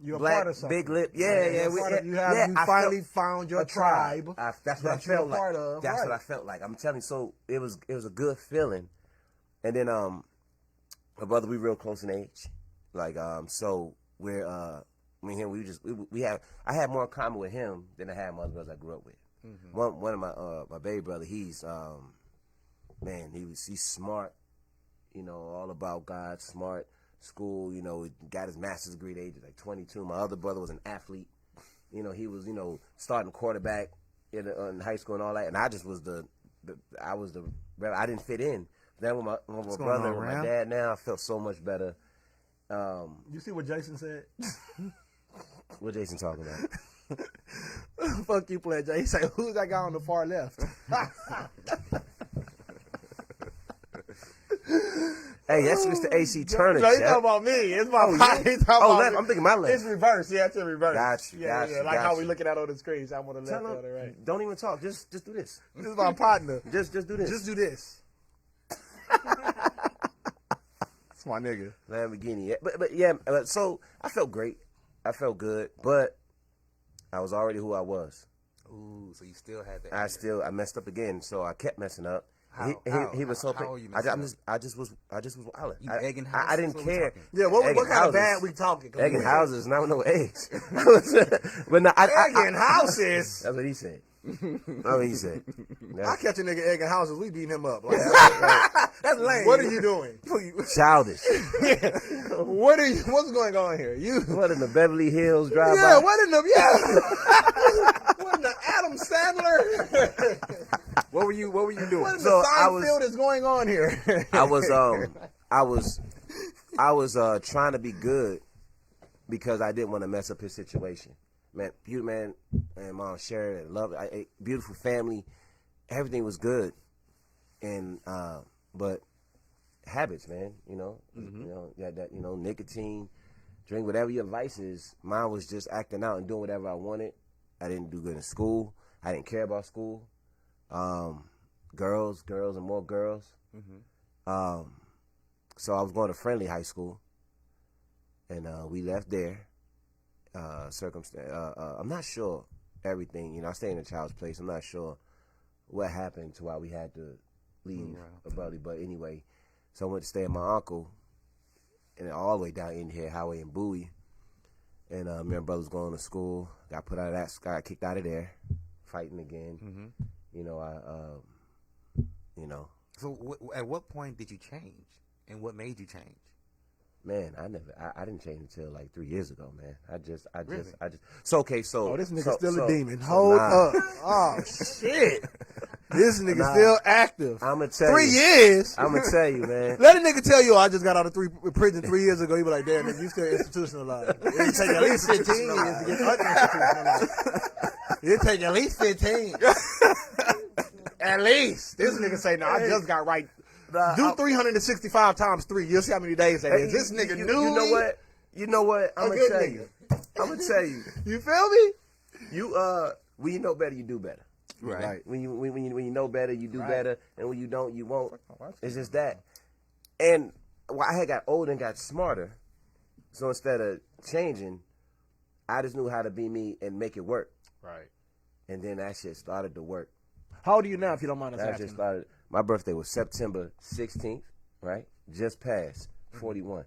You're black, part of something. Big lip. Yeah. You finally found your tribe. That's what I felt like. That's what I felt like. I'm telling you. So it was a good feeling. And then my brother, we real close in age. Like so we're me and him, I had more in common with him than I had my other brothers I grew up with. Mm-hmm. One of my baby brother, he's he's smart, all about God, smart, school, got his master's degree at the age of like 22. My other brother was an athlete. He was, starting quarterback in high school and all that, and I just was the I didn't fit in. Then with my brother and my dad now, I felt so much better. You see what Jason said? What Jason talking about? Fuck you, player Jay. He said, who's that guy on the far left? Hey, that's Mr. AC Turner. No, he's talking about me. It's my left. I'm thinking my left. It's reverse. Yeah, it's in reverse. Gotcha. Yeah. Like how we looking at on the screens. I'm on the left, on the right. Don't even talk. Just do this. This is my partner. Just do this. Just do this. That's my nigga. Lamborghini. But yeah, so I felt great. I felt good, but I was already who I was. Ooh, so you still had that. I messed up again, so I kept messing up. He was so. How are you I just was wilding. You egging houses? I didn't care. Yeah, what kind of bad we talking? Egging houses, not no eggs. But no, egging houses. That's what he said. That's what he said. I catch a nigga egging houses, we beating him up. Like, that's lame. What are you doing? Childish. What's going on here? What in the Beverly Hills drive-by? Yeah, what in the Adam Sandler? What were you doing? What in the Seinfeld is going on here? I was trying to be good because I didn't want to mess up his situation. Man, beautiful man and mom shared it. Love it. Beautiful family. Everything was good. And but habits, man, you know, nicotine, drink, whatever your vice is. Mine was just acting out and doing whatever I wanted. I didn't do good in school. I didn't care about school. Girls, and more girls. Mm-hmm. So I was going to Friendly High School, and we left there. I'm not sure everything. You know, I stay in a child's place. I'm not sure what happened to why we had to leave abruptly. But anyway, so I went to stay with my uncle, and all the way down in here, Highway in Bowie. And me and my brother was going to school. Got put out of that. Got kicked out of there, fighting again. Mm-hmm. You know, So at what point did you change, and what made you change? Man, I didn't change until like 3 years ago, man. Really? So this nigga still a demon. Hold up. Oh, shit. This nigga still active. I'm going to tell you. 3 years? I'm going to tell you, man. Let a nigga tell you, I just got out of prison 3 years ago. He be like, damn, nigga, you still institutionalized. It'll take at least 15 years to get uninstitutionalized. It'll take at least 15. At least. This nigga say, no, I just got right. Do 365 times 3. You'll see how many days that is. This nigga knew. You know what? I'm gonna tell you. I'm gonna tell you. You feel me? When you know better, you do better. Right. When you know better, you do better, and when you don't, you won't. It's just that. And I had got older and got smarter, so instead of changing, I just knew how to be me and make it work. Right. And then that shit started to work. How old are you now, if you don't mind us That asking? just started. My birthday was September 16th, right? Just passed 41.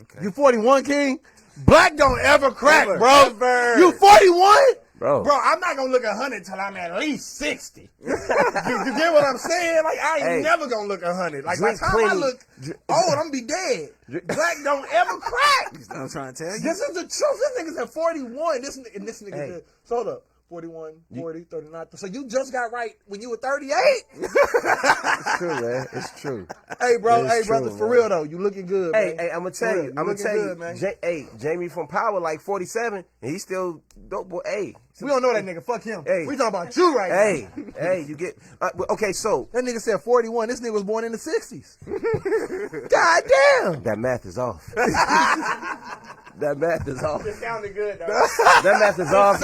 Okay. You 41, King? Black don't ever crack, bro. Ever. You 41? Bro, I'm not going to look 100 till I'm at least 60. you get what I'm saying? Like, I ain't never going to look 100. Like, by the time I look old, I'm going to be dead. Black don't ever crack. I'm trying to tell you. This is the truth. This nigga's at 41. This nigga just, hold up. 41, 40, 39. So you just got right when you were 38? It's true, man. It's true. Hey, bro. Brother, for real, though. You looking good, man. Hey, I'm going to tell you. I'm going to tell you. Man. Jamie from Power, like 47, and he's still dope boy. Hey. We don't know that nigga. Fuck him. Hey. We talking about you right now. Hey, you get... okay, so... That nigga said 41. This nigga was born in the 60s. God damn. That math is off. That math is off. It sounded good, though. That math is off.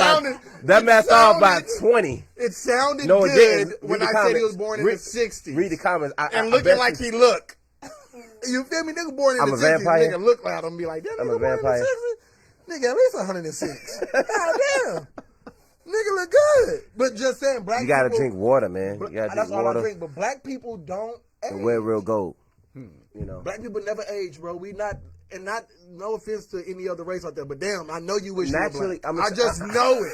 That math off by 20. It sounded good when I said he was born in the 60s. Read the comments. And looking like he look. You feel me? Nigga born in the 60s. Nigga look loud and be like, that nigga born in the 60s? Nigga, at least 106. God damn. Nigga look good. But just saying, black people... You gotta drink water, man. You gotta that's drink water. all I drink. But black people don't age. And wear real gold. You know. Black people never age, bro. We not... And not, no offense to any other race out there, but damn, I know you wish naturally, you were black. I just know it.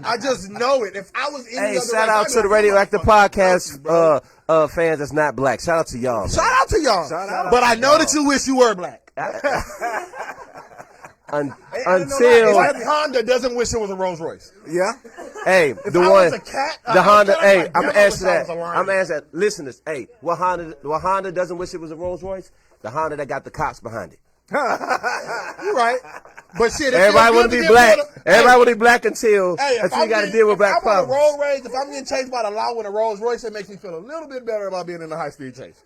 I just know it. If I was any other race, shout out to the RadioActive Podcast fans that's not black. Shout out to y'all. Shout out to y'all. But I know that you wish you were black. Until Honda doesn't wish it was a Rolls Royce. Yeah. Hey, If the I one, was a cat, the Honda. I'm Hey, like, I'm damn, gonna I answer wish I that. was a lion. I'm gonna answer that. Listeners, hey, what Honda doesn't wish it was a Rolls Royce? The Honda that got the cops behind it. You're right. But shit, Everybody want to be black. Everybody want to be black until you got to deal with black problems. If I'm on a road rage, if I'm getting chased by the law with a Rolls Royce, it makes me feel a little bit better about being in a high-speed chase.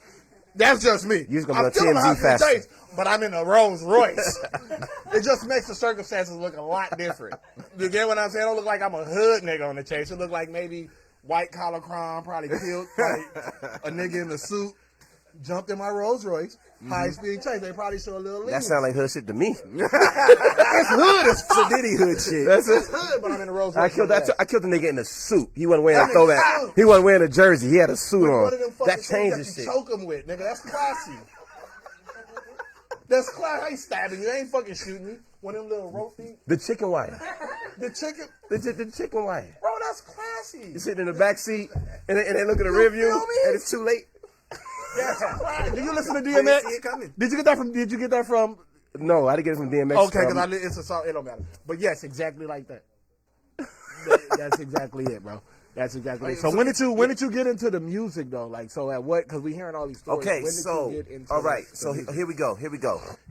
That's just me. You're gonna I'm be still in a TMZ high-speed faster. chase, but I'm in a Rolls Royce. It just makes the circumstances look a lot different. You get what I'm saying? It don't look like I'm a hood nigga on the chase. It look like maybe white-collar crime, probably killed a nigga in a suit, jumped in my Rolls Royce. High-speed chase. They probably show a little lean. That sound like hood shit to me. It's hood. It's Sadiddy hood shit. That's it. It's hood, but I'm in a Rolls Royce. I killed the nigga in a suit. He wasn't wearing a throwback. He wasn't wearing a jersey. He had a suit on. That changes shit. Choke him with, nigga. That's classy. That's classy. I ain't stabbing you. I ain't fucking shooting you. One of them little rope feet. The chicken wire. The chicken. The chicken wire. Bro, that's classy. You sitting in the back seat and they look at the rear view and it's too late. That's classy. Did you listen to See it DMX? coming. Did you get that from? No, I didn't get it from DMX. Okay, because it's a song. It don't matter. But yes, exactly like that. That's exactly it, bro. That's exactly it. So when did you get into the music though? Like, so at what? Because we hearing all these stories. Okay, when did so you get into all right, the so music? here we go.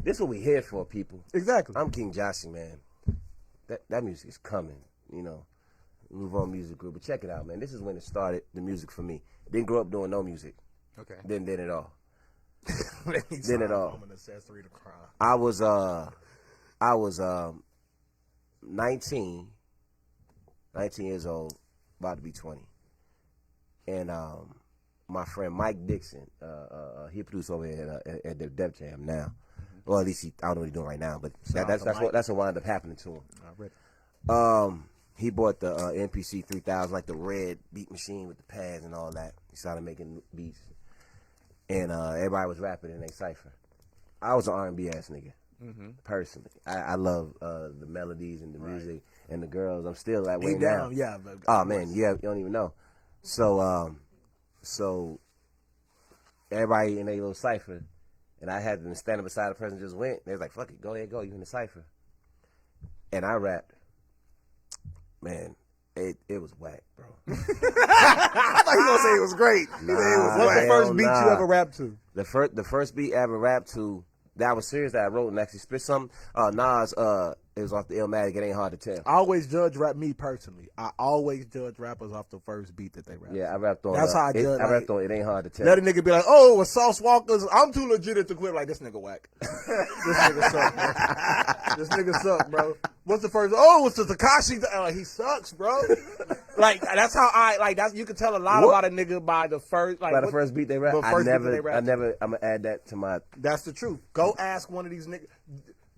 This is what we here for, people. Exactly. I'm King Jocie, man. That music is coming, Move On Music Group. But check it out, man. This is when it started, the music for me. Didn't grow up doing no music. Okay. Didn't at all. Didn't at all. I'm an accessory to crime. I was 19 years old, about to be 20. And my friend Mike Dixon, he produced over here at the Def Jam now. Well, at least I don't know what he's doing right now, but that's what wound up happening to him. He bought the MPC 3000, like the red beat machine with the pads and all that. He started making beats, and everybody was rapping in a cipher. I was an R&B ass nigga, personally. I love the melodies and the music and the girls. I'm still that way now. Yeah. But oh man, you don't even know. So everybody in a little cipher, and I had them standing beside the person just went. They was like, "Fuck it, go ahead, go. You in the cipher." And I rapped. Man, it was whack, bro. I thought you were gonna say it was great. Nah, It was what's the whack. first beat you ever rapped to? The first beat I ever rapped to, that was serious, that I wrote and actually spit something. Nas, it was off the Illmatic. It Ain't Hard to Tell. I always judge rap. Me personally, I always judge rappers off the first beat that they rap. Yeah, I rapped on. That's how I judge. I rapped on It Ain't Hard to Tell. Let a nigga be like, "Oh, it was Sauce Walker's. I'm too legit to quit." Like, this nigga whack. This nigga suck, bro. This nigga suck, bro. What's the first? Oh, it's the Tekashi. Like, he sucks, bro. Like, that's how that's you can tell a lot about a nigga by the first. Like, by the first beat they rap. I'm gonna add that to my. That's the truth. Go ask one of these niggas.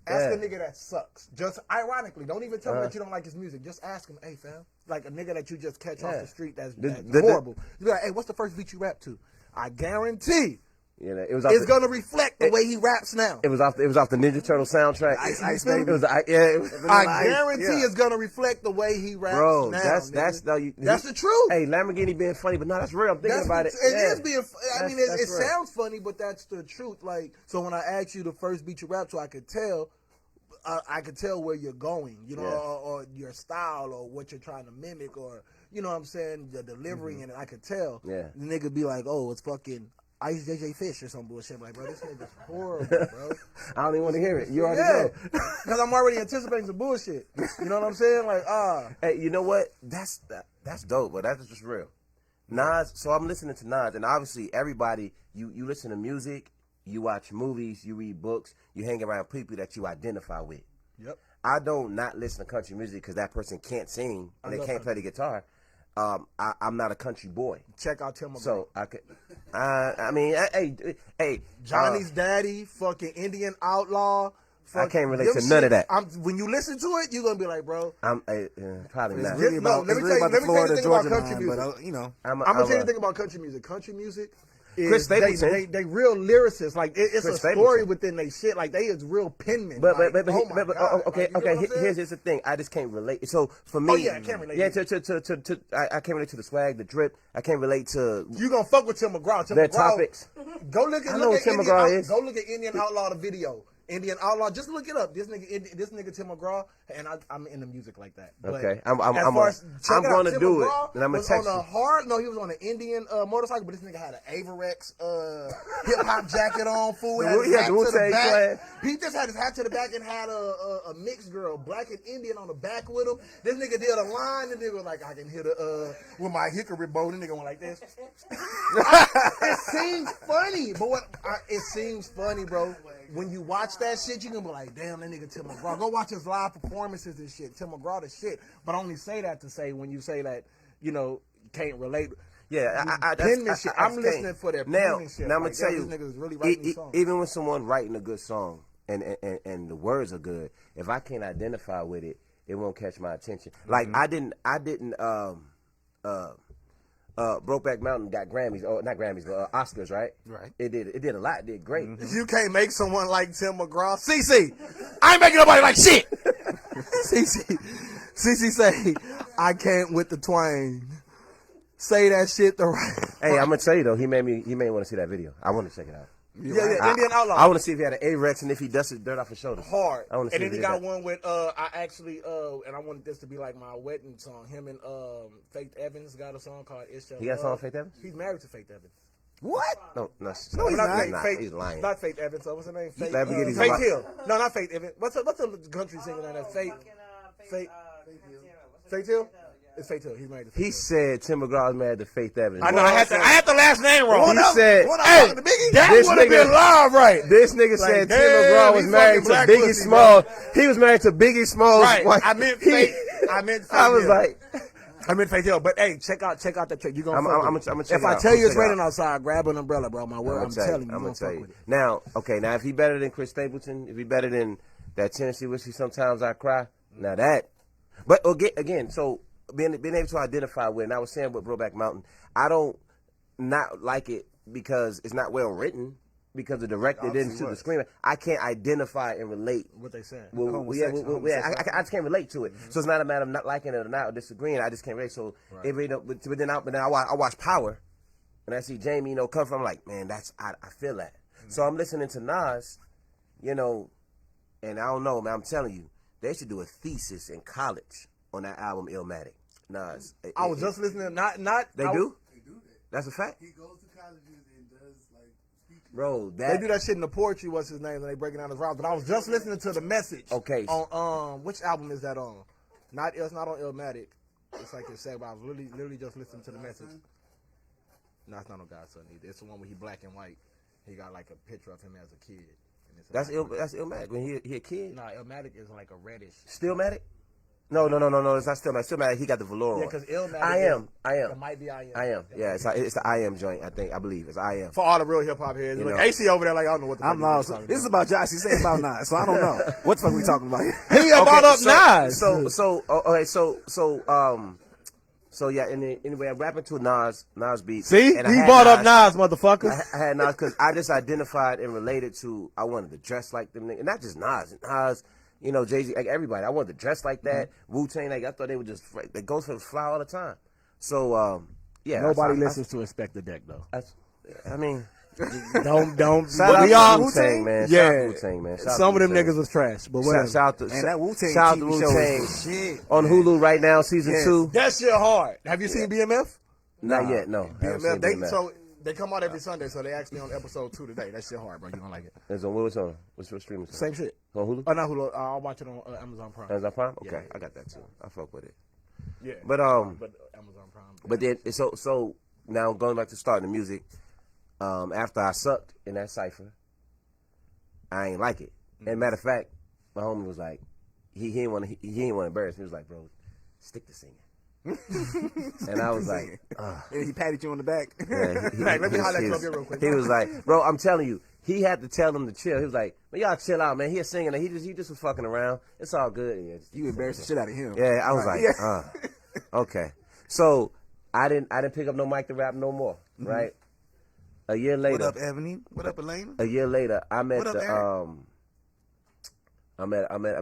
Ask a nigga that sucks. Just ironically, don't even tell him that you don't like his music. Just ask him, "Hey, fam," like a nigga that you just catch off the street that's horrible. You be like, "Hey, what's the first beat you rap to?" I guarantee it's gonna reflect the way he raps now. It was off the Ninja Turtle soundtrack. Ice Baby. I guarantee it's gonna reflect the way he raps bro, now. that's the truth. Hey, Lamborghini being funny, but no, that's real. I'm thinking about it. It is being. I mean, it that's real. sounds funny, but that's the truth. Like, so when I asked you the first beat you rap to, I could tell. I could tell where you're going, or your style, or what you're trying to mimic, or you know what I'm saying, the delivery, and I could tell. Yeah. The nigga be like, "Oh, it's fucking Ice JJ Fish or some bullshit." I'm like, bro, this nigga's horrible, bro. I don't even want to hear it. You already know. Because I'm already anticipating some bullshit. You know what I'm saying? Like, Hey, you know what? That's dope, but that's just real. Nas. So I'm listening to Nas, and obviously everybody, you listen to music. You watch movies, you read books, you hang around people that you identify with. Yep. I don't not listen to country music because that person can't sing and they can't play the guitar. I'm not a country boy. Check out Tim McGraw. So I could. I mean, hey, Johnny's daddy, fucking Indian outlaw. I can't relate to none of that. When you listen to it, you're gonna be like, bro. Probably not. Really about, let me tell you the thing about country music. But I'm gonna tell you the thing about country music. Country music. Chris Stapleton. They real lyricists. Like it's Chris a story Stapleton. within they shit. Like they is real penmen. But okay. Here's the thing. I just can't relate. So for me, I can't relate. Yeah, I can't relate to the swag, the drip. I can't relate to. You gonna fuck with Tim McGraw? Their topics. Go look at. I know what Tim McGraw is. Go look at Indian Outlaw the video. Indian Outlaw. Just look it up. This nigga Tim McGraw, and I'm into music like that. But Okay, I'm going to do it, and I'm going to text you. No, he was on an Indian motorcycle, but this nigga had an Averex hip hop jacket on. Fool, had his hat to the back. He just had his hat to the back and had a mixed girl, black and Indian, on the back with him. This nigga did a line. The nigga was like, I can hit with my hickory bow. The nigga went like this. It seems funny, but it seems funny, bro. When you watch that shit, you gonna be like, damn, that nigga Tim McGraw. Go watch his live performances and shit. Tim McGraw the shit. But I only say that to say when you say that, can't relate. Yeah, I'm listening for their penmanship. Now I'm gonna tell you, this nigga's really writing these songs. Even when someone writing a good song and the words are good, if I can't identify with it, it won't catch my attention. Like I didn't Brokeback Mountain got Grammys, or not Grammys, but Oscars, right? Right. It did a lot. It did great. You can't make someone like Tim McGraw. CC, I ain't making nobody like shit. CC say, I can't with the twang. Say that shit the right. Hey, I'm gonna tell you though, he made want to see that video. I want to check it out. Yeah, Indian Outlaw. I want to see if he had an A-Rex and if he dusted dirt off his shoulders. Hard. I want to see. And then he got one with I actually and I wanted this to be like my wedding song. Him and Faith Evans got a song called It's Your Love. He got a song with Faith Evans? He's married to Faith Evans. What? No, he's not. He's lying. Not Faith Evans. So what's her name? Faith Hill. No, not Faith Evans. What's the country singer on that? Faith Hill. It's Faith Hill. He's married to Faith Hill. He said Tim McGraw is married to Faith Evans. I know. I had the last name wrong. He said, "Hey, that would have been live, right?" This nigga said Tim McGraw was married to Biggie Smalls. He was married to Biggie Smalls. Right. I meant Faith. I was like, I meant Faith Hill. But hey, check out the trick. You gonna? I'm gonna check. If I tell you it's raining outside, grab an umbrella, bro. My word, I'm telling you. I'm gonna tell you. Now, if he better than Chris Stapleton, if he better than that Tennessee Whiskey, Sometimes I Cry. Now that, but again, so. Being able to identify with, and I was saying with Brokeback Mountain, I don't not like it because it's not well written, because the director didn't shoot the screen. I can't identify and relate. What they saying? I just can't relate to it. Mm-hmm. So it's not a matter of not liking it or not or disagreeing. I just can't relate. So but then I watch Power, and I see Jamie, come from. I'm like, man, I feel that. Mm-hmm. So I'm listening to Nas, and I don't know, man. I'm telling you, they should do a thesis in college on that album Illmatic. Nas. I was just listening. Not. They do that. That's a fact. He goes to colleges and does like speeches. Bro, they do that shit in the poetry. What's his name? And they breaking down his rhymes. But I was just listening to The Message. Okay. On which album is that on? It's not on Illmatic. It's like you said. But I was literally just listening to The Message. No, it's not on Godson either. It's the one where he black and white. He got like a picture of him as a kid. That's Illmatic when he a kid. Nah, Illmatic is like a reddish. Stillmatic? No. It's not Stillmatic. Stillmatic, he got the velour on. Yeah, because Illmatic. I am. It might be I am. I am. Yeah, it's the I am joint. I believe it's I am. For all the real hip hop heads, AC over there, like I don't know what the fuck I'm lost. This is about Jocie. Say about Nas, so I don't know what the fuck we talking about here. He brought up Nas. So yeah. Anyway, I'm rapping to Nas beat. See, and he brought up Nas, motherfucker. I had Nas because I just identified and related to. I wanted to dress like them niggas, and not just Nas. Jay-Z, like everybody. I wanted to dress like that. Wu-Tang, I thought they were just, they Ghostface fly all the time. So, yeah. Nobody listens to Inspect the Deck, though. Don't. Shout out to Wu-Tang, man. Yeah. Shout out to Wu-Tang, man. Some of them niggas was trash, but whatever. Shout out that Wu-Tang shout TV show is shit. On Hulu right now, season 2. That shit hard. Have you seen BMF? Not yet, no. BMF, they come out every Sunday, so they actually on episode 2 today. That shit hard, bro. You gonna like it. It's on what's on? What's your streaming? Same shit. On Hulu? Oh, not Hulu. I'll watch it on Amazon Prime. Amazon Prime? Okay, Yeah. I got that too. I fuck with it. Yeah. But Amazon Prime. But then so now going back to starting the music, after I sucked in that cipher, I ain't like it. And matter of fact, my homie was like, he didn't want to embarrass me. He was like, bro, stick to singing. And I was like, he patted you on the back. Yeah, let me highlight up here real quick. He was like, bro, I'm telling you, he had to tell him to chill. He was like, man, y'all chill out, man. He a singer, and he just was fucking around. It's all good. Yeah, you embarrassed the shit out of him. Yeah, I was like, okay. So I didn't pick up no mic to rap no more. Right. A year later. What up, Ebony? What up, Elena? A year later, I'm at I'm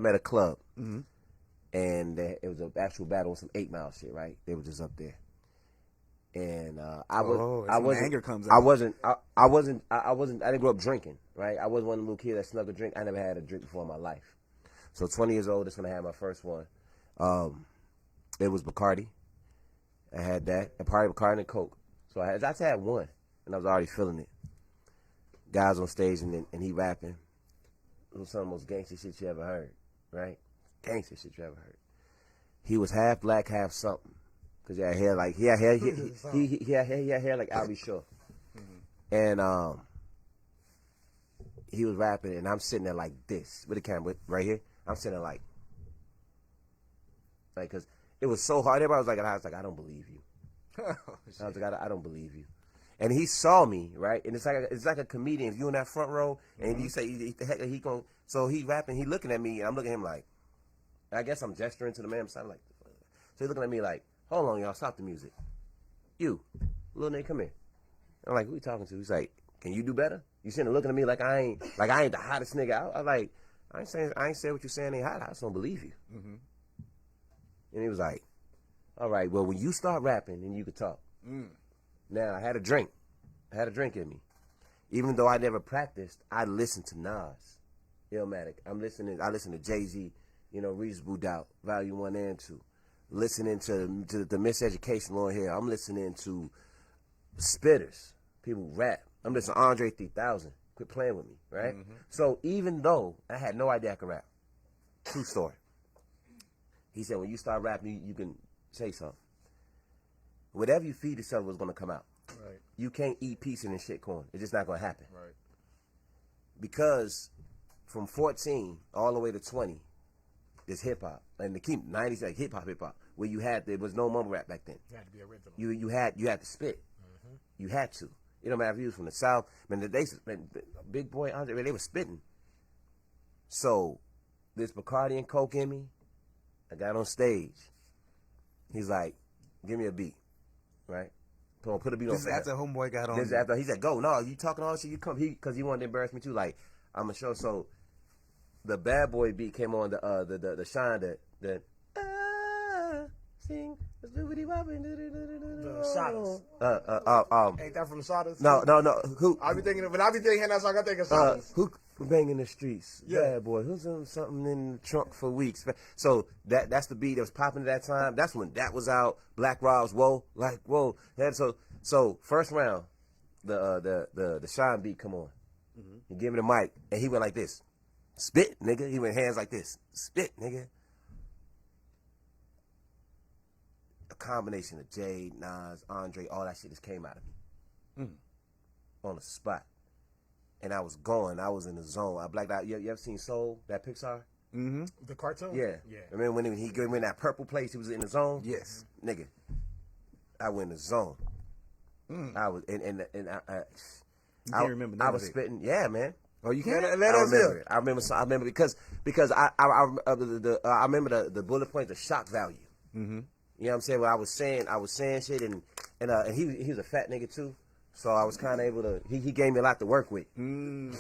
at a club. And it was an actual battle with some 8 Mile shit, right? They were just up there. And anger comes out. I didn't grow up drinking, right? I wasn't one of the little kids that snuck a drink. I never had a drink before in my life. So 20 years old, that's when I had my first one. It was Bacardi. I had that. A party Bacardi and Coke. So I just had one, and I was already feeling it. Guys on stage, and he rapping. It was some of the most gangster shit you ever heard, right? Gangster shit you ever heard. He was half black, half something. Cause he had hair like he had hair like Albie Shaw, and he was rapping, and I'm sitting there like this with the camera right here. I'm sitting there like, cause it was so hard. Everybody was like, I don't believe you. I was like, I don't believe you. And he saw me, right? And it's like a comedian. If you in that front row and you say he gon', so he rapping, he looking at me, and I'm looking at him like, I guess I'm gesturing to the man. I'm like, so he looking at me like, hold on, y'all, stop the music. You, little nigga, come here. I'm like, who you talking to? He's like, can you do better? You sitting there looking at me like I ain't the hottest nigga. I like, I ain't saying what you saying ain't hot. I just don't believe you. Mm-hmm. And he was like, all right, well, when you start rapping, then you could talk. Now, I had a drink in me. Even though I never practiced, I listened to Nas, Illmatic. I listen to Jay-Z, Reasonable Doubt, Volume 1 and 2. Listening to the Miseducation on here. I'm listening to spitters, people rap. I'm listening to Andre 3000. Quit playing with me, right? Mm-hmm. So even though I had no idea I could rap, true story. He said, when you start rapping, you can say something. Whatever you feed yourself is going to come out. Right. You can't eat pizza and shit corn. It's just not going to happen. Right. Because from 14 all the way to 20, there's hip hop. And the key 90s, like hip hop, where there was no mumble rap back then. You had to be original. You had to spit. Mm-hmm. You had to. It don't matter if you was from the South. Big Boy Andre, they were spitting. So this Bacardi and Coke in me, I got on stage. He's like, give me a beat, right? Put a beat on. This is after homeboy got on. This is after he said, go. No, you talking all this shit. You come. Because he wanted to embarrass me too. Like, I'm gonna show. So the Bad Boy beat came on the Shine that sing the Sodas. Ain't that from Sodas? No. Who? I be thinking that song. I think of Sodas. Who banging the streets? Yeah. Bad Boy. Who's doing something in the trunk for weeks? So that's the beat that was popping at that time. That's when that was out. Black Rob's Whoa. And so first round, the Shine beat come on. Mm-hmm. He gave me the mic and he went like this. Spit, nigga. He went hands like this. Spit, nigga. A combination of Jay, Nas, Andre, all that shit just came out of me. On the spot. And I was going. I was in the zone. I blacked out. You ever seen Soul, that Pixar? Mm-hmm. The cartoon? Yeah. Remember when he gave me that purple place, he was in the zone? Yes. Nigga. I went in the zone. I was, and you can't remember that. I was spitting. Yeah, man. Oh, you can't? Let us remember it. I remember because I remember the bullet point, the shock value. Mm-hmm. You know what I'm saying? Well, I was saying shit, and he was a fat nigga too, so I was kind of able to. He gave me a lot to work with. He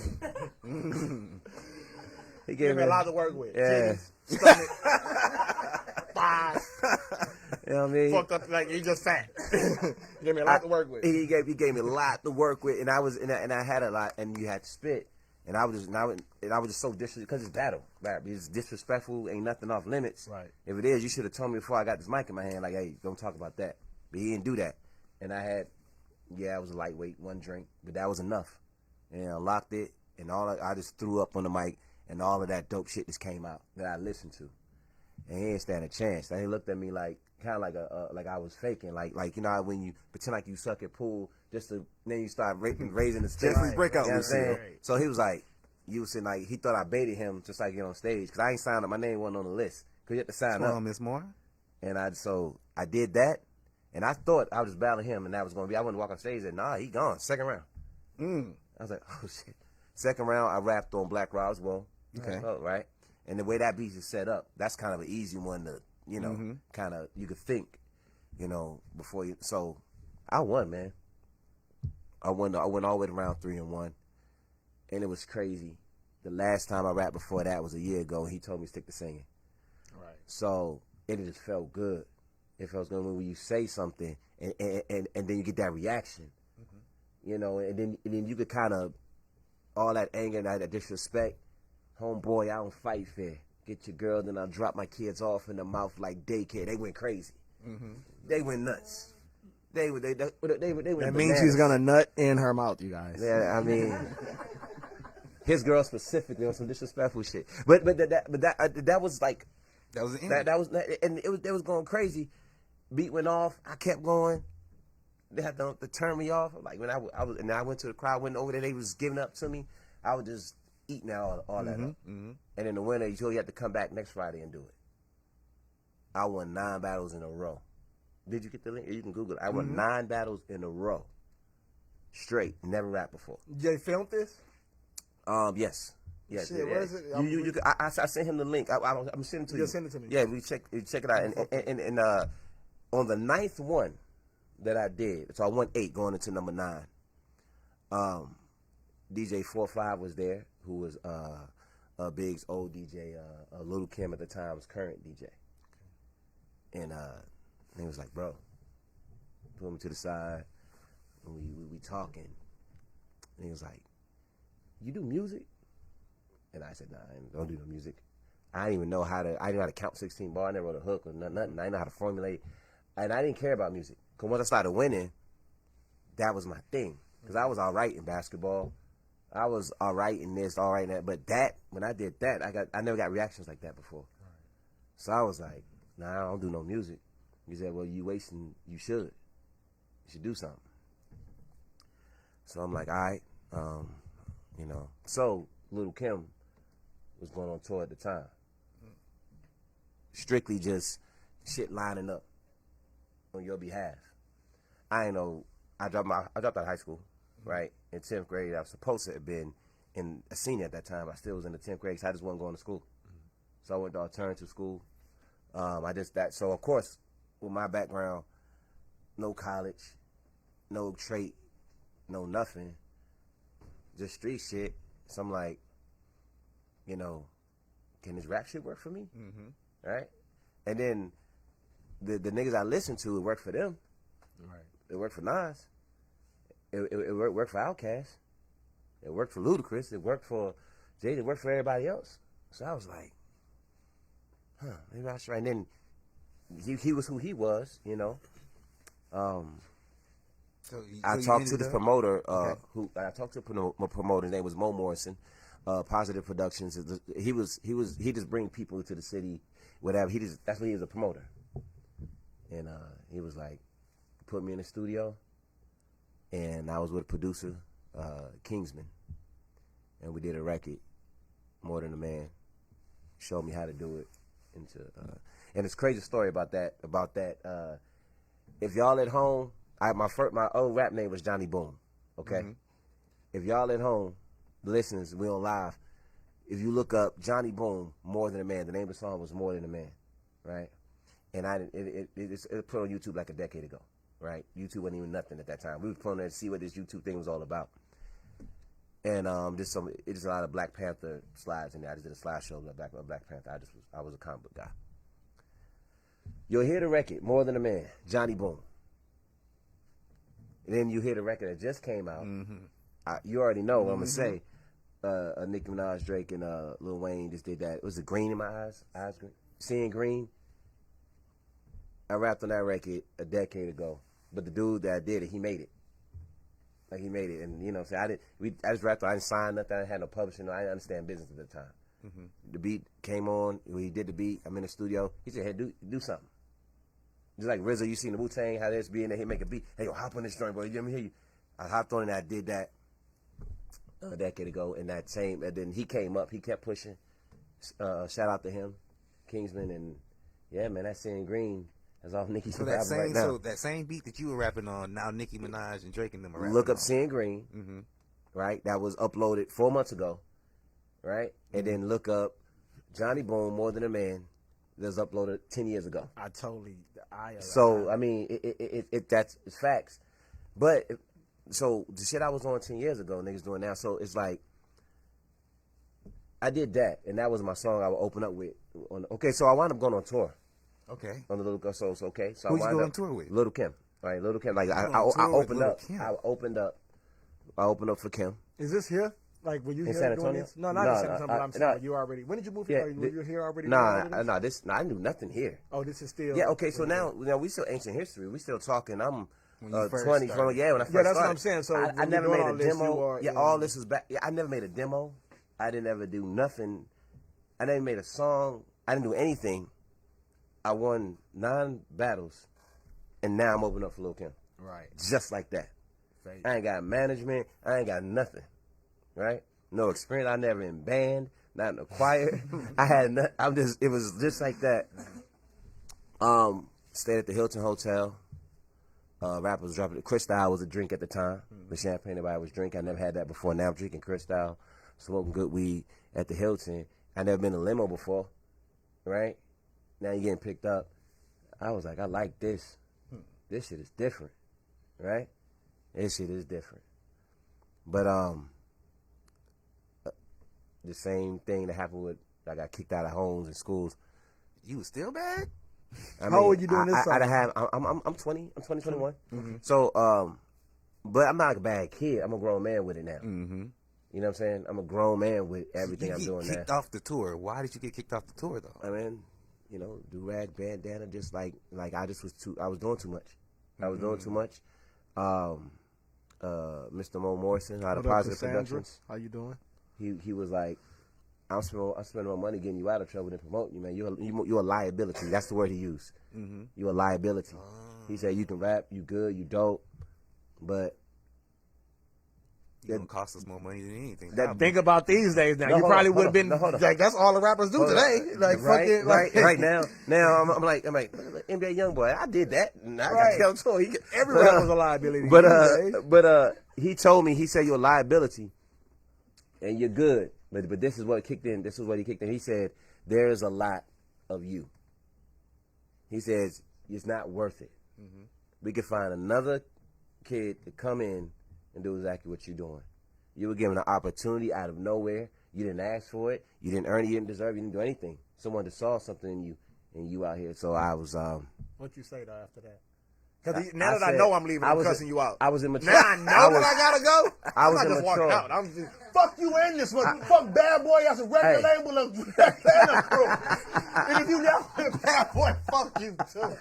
gave me a lot to work with. Yeah. Stomach, thighs. You know what I mean? Fucked up like he just fat. He gave me a lot to work with. He gave me a lot to work with, and I had a lot, and you had to spit. And I was just so disrespectful because it's battle. Right? It's disrespectful. Ain't nothing off limits. Right. If it is, you should have told me before I got this mic in my hand. Like, hey, don't talk about that. But he didn't do that. And I was a lightweight, one drink, but that was enough. And I locked it, and I just threw up on the mic, and all of that dope shit just came out that I listened to. And he didn't stand a chance. And he looked at me like kind of like I was faking, like when you pretend like you suck at pool. Then you start raising the stakes. Jeffrey's breakout. You know what I'm saying? So he was like, he thought I baited him just like get on stage because I ain't signed up. My name wasn't on the list because you had to sign up. Miss Moore. And I did that, and I thought I was just battling him, and that was gonna be. I wouldn't walk on stage. And nah, he gone. Second round. I was like, oh shit. Second round, I rapped on Black Rob's Whoa. Okay. Right. And the way that beat is set up, that's kind of an easy one to kind of you could think, before you. So I won, man. I went all the way to round 3 and 1, and it was crazy. The last time I rapped before that was a year ago, and he told me to stick to singing. Right. So it just felt good. It feels good when you say something and then you get that reaction. You know, and then you could kind of, all that anger and that disrespect, homeboy, I don't fight fair. Get your girl, then I'll drop my kids off in the mouth like daycare. They went crazy. They went nuts. They went That bananas. means she's gonna nut in her mouth, you guys. Yeah, I mean, his girl specifically on some disrespectful shit. But that was like, That was the end. that was, and it was going crazy. Beat went off. I kept going. They had to turn me off. Like when I went to the crowd, went over there, they was giving up to me. I was just eating all that up. And in the winter, you had to come back next Friday and do it. I won 9 battles in a row. Did you get the link? You can Google it. I won 9 battles in a row. Straight. Never rapped before. Jay filmed this? Yes. Yes. Shit, where is it? I sent him the link. I'm sending it to you. You'll send it to me. Yeah, you check it out. And on the 9th one that I did, so I won 8 going into number 9. DJ 4-5 was there, who was Big's old DJ. Little Kim at the time was current DJ. And he was like, bro, put him to the side. And we talking. And he was like, you do music? And I said, nah, I don't do no music. I didn't even know how to count 16 bar. I never wrote a hook or nothing. I didn't know how to formulate. And I didn't care about music. Because once I started winning, that was my thing. Because I was all right in basketball. I was all right in this, all right in that. But that, when I did that, I never got reactions like that before. Right. So I was like, nah, I don't do no music. He said, well, you wasting, you should. You should do something. So I'm like, all right. You know. So Little Kim was going on tour at the time. Strictly just shit lining up on your behalf. I ain't know. I dropped out of high school, right? In 10th grade, I was supposed to have been in a senior at that time. I still was in the 10th grade, so I just wasn't going to school. So I went to alternative school. So of course, with my background, no college, no trait, no nothing, just street shit. So I'm like, you know, can this rap shit work for me? Right? And then the niggas I listened to, it worked for them. Right. It worked for Nas. It worked for Outkast. It worked for Ludacris. It worked for Jay. It worked for everybody else. So I was like, maybe I should. And then he was who he was, you know. I talked to this promoter. I talked to a promoter. His name was Mo Morrison. Positive Productions. He just bring people to the city, whatever. That's what he was, a promoter. And he was like, put me in the studio, and I was with a producer, Kingsman, and we did a record, More Than a Man. Showed me how to do it. And it's a crazy story about that. If y'all at home, my old rap name was Johnny Boom. Okay, if y'all at home, listeners, we on live. If you look up Johnny Boom, More Than a Man, the name of the song was More Than a Man, right? And it put on YouTube like a decade ago, right? YouTube wasn't even nothing at that time. We were putting there to see what this YouTube thing was all about. And it's a lot of Black Panther slides in there. I just did a slideshow about Black Panther. I was a comic book guy. You'll hear the record, More Than a Man, Johnny Boom. And then you hear the record that just came out. You already know what I'm gonna say. Nicki Minaj, Drake, and Lil Wayne just did that. It was the green in my eyes green, seeing green. I rapped on that record a decade ago, but the dude that did it, he made it. Like he made it, and you know, what I'm saying, I just rapped. I didn't sign nothing. I didn't have no publishing. I didn't understand business at the time. The beat came on. He did the beat. I'm in the studio. He said, "Hey, do something." Just like RZA, you seen the Wu-Tang, how there's being there, he make a beat. Hey, yo, hop on this joint, boy. Let me hear you. I hopped on and I did that a decade ago, and then he came up. He kept pushing. Shout out to him, Kingsman, and yeah, man, that Seeing Green. That's all Nicki's rapping right now. So that same beat that you were rapping on, now Nicki Minaj and Drake and them are rapping Look up on. Seeing Green, right? That was uploaded 4 months ago, right? And then look up Johnny Boom, More Than a Man. That was uploaded 10 years ago. I mean, it's facts. But so the shit I was on 10 years ago, niggas doing now. So it's like I did that, and that was my song I would open up with. Okay, so I wound up going on tour. Okay. On the Little so okay. So Who you I go wound on up tour with? Little Kim. Right, Little Kim. Like I on tour with opened Lil' up. Kim. I opened up for Kim. Is this here? Like, were you In here San doing Antonio? this? No, not in San Antonio. But I'm saying, no. were you already. When did you move Yeah, here? Were you here already? Nah, I knew nothing here. Oh, this is still. Yeah, okay. So now we still ancient history. We still talking. I'm When you first 20 started. from when I first Yeah, that's started. what I'm saying. So I when never you're made doing a all this, demo. you are, yeah, all this was back. Yeah, I never made a demo. I didn't ever do nothing. I never made a song. I didn't do anything. I won 9 battles, and now I'm opening up for Lil' Kim. Right. Just like that. I ain't got management. I ain't got nothing. Right? No experience. I never in band, not in the choir. I had nothing. It was just like that. Stayed at the Hilton Hotel. Rappers dropping it. Cristal was a drink at the time. The champagne everybody was drinking. I never had that before. Now I'm drinking Cristal, smoking good weed at the Hilton. I never been in a limo before. Right? Now you're getting picked up. I was like, I like this. This shit is different. Right? This shit is different. But the same thing that happened with, I got kicked out of homes and schools. You was still bad? How old you doing this? I'm 20. I'm 21. Mm-hmm. So, but I'm not a bad kid. I'm a grown man with it now. Mm-hmm. You know what I'm saying? I'm a grown man with everything I'm doing now. You kicked off the tour. Why did you get kicked off the tour, though? I mean, do-rag, bandana, just like I was doing too much. I was doing too much. Mr. Mo Morrison out of Positive Productions. How you doing? He was like, I'm spending my money getting you out of trouble than promoting you, man. You're a liability. That's the word he used. Mm-hmm. You're a liability. He said you can rap, you good, you dope, but It's gonna cost us more money than anything. Think about these days now. No, you hold probably on, would have been hold on. like, that's all the rappers do today. Like, fucking, right now I'm like NBA YoungBoy. I did that. And I Right. got to him. Every rapper's a liability. But he told me, he said you're a liability and you're good. But this is what kicked in. This is what he kicked in. He said there is a lot of you. He says it's not worth it. Mm-hmm. We could find another kid to come in and do exactly what you're doing. You were given an opportunity out of nowhere. You didn't ask for it. You didn't earn it. You didn't deserve it. You didn't do anything. Someone just saw something in you, and you out here. So I was. What you say though after that? Because now that I know I'm leaving, I'm cussing you out. I was immature. Now I know that I gotta go. I'm not immature. just walking out. I'm just fuck you in this one. Fuck Bad Boy. That's a record label of Atlanta crew. And if you never with Bad Boy, fuck you too.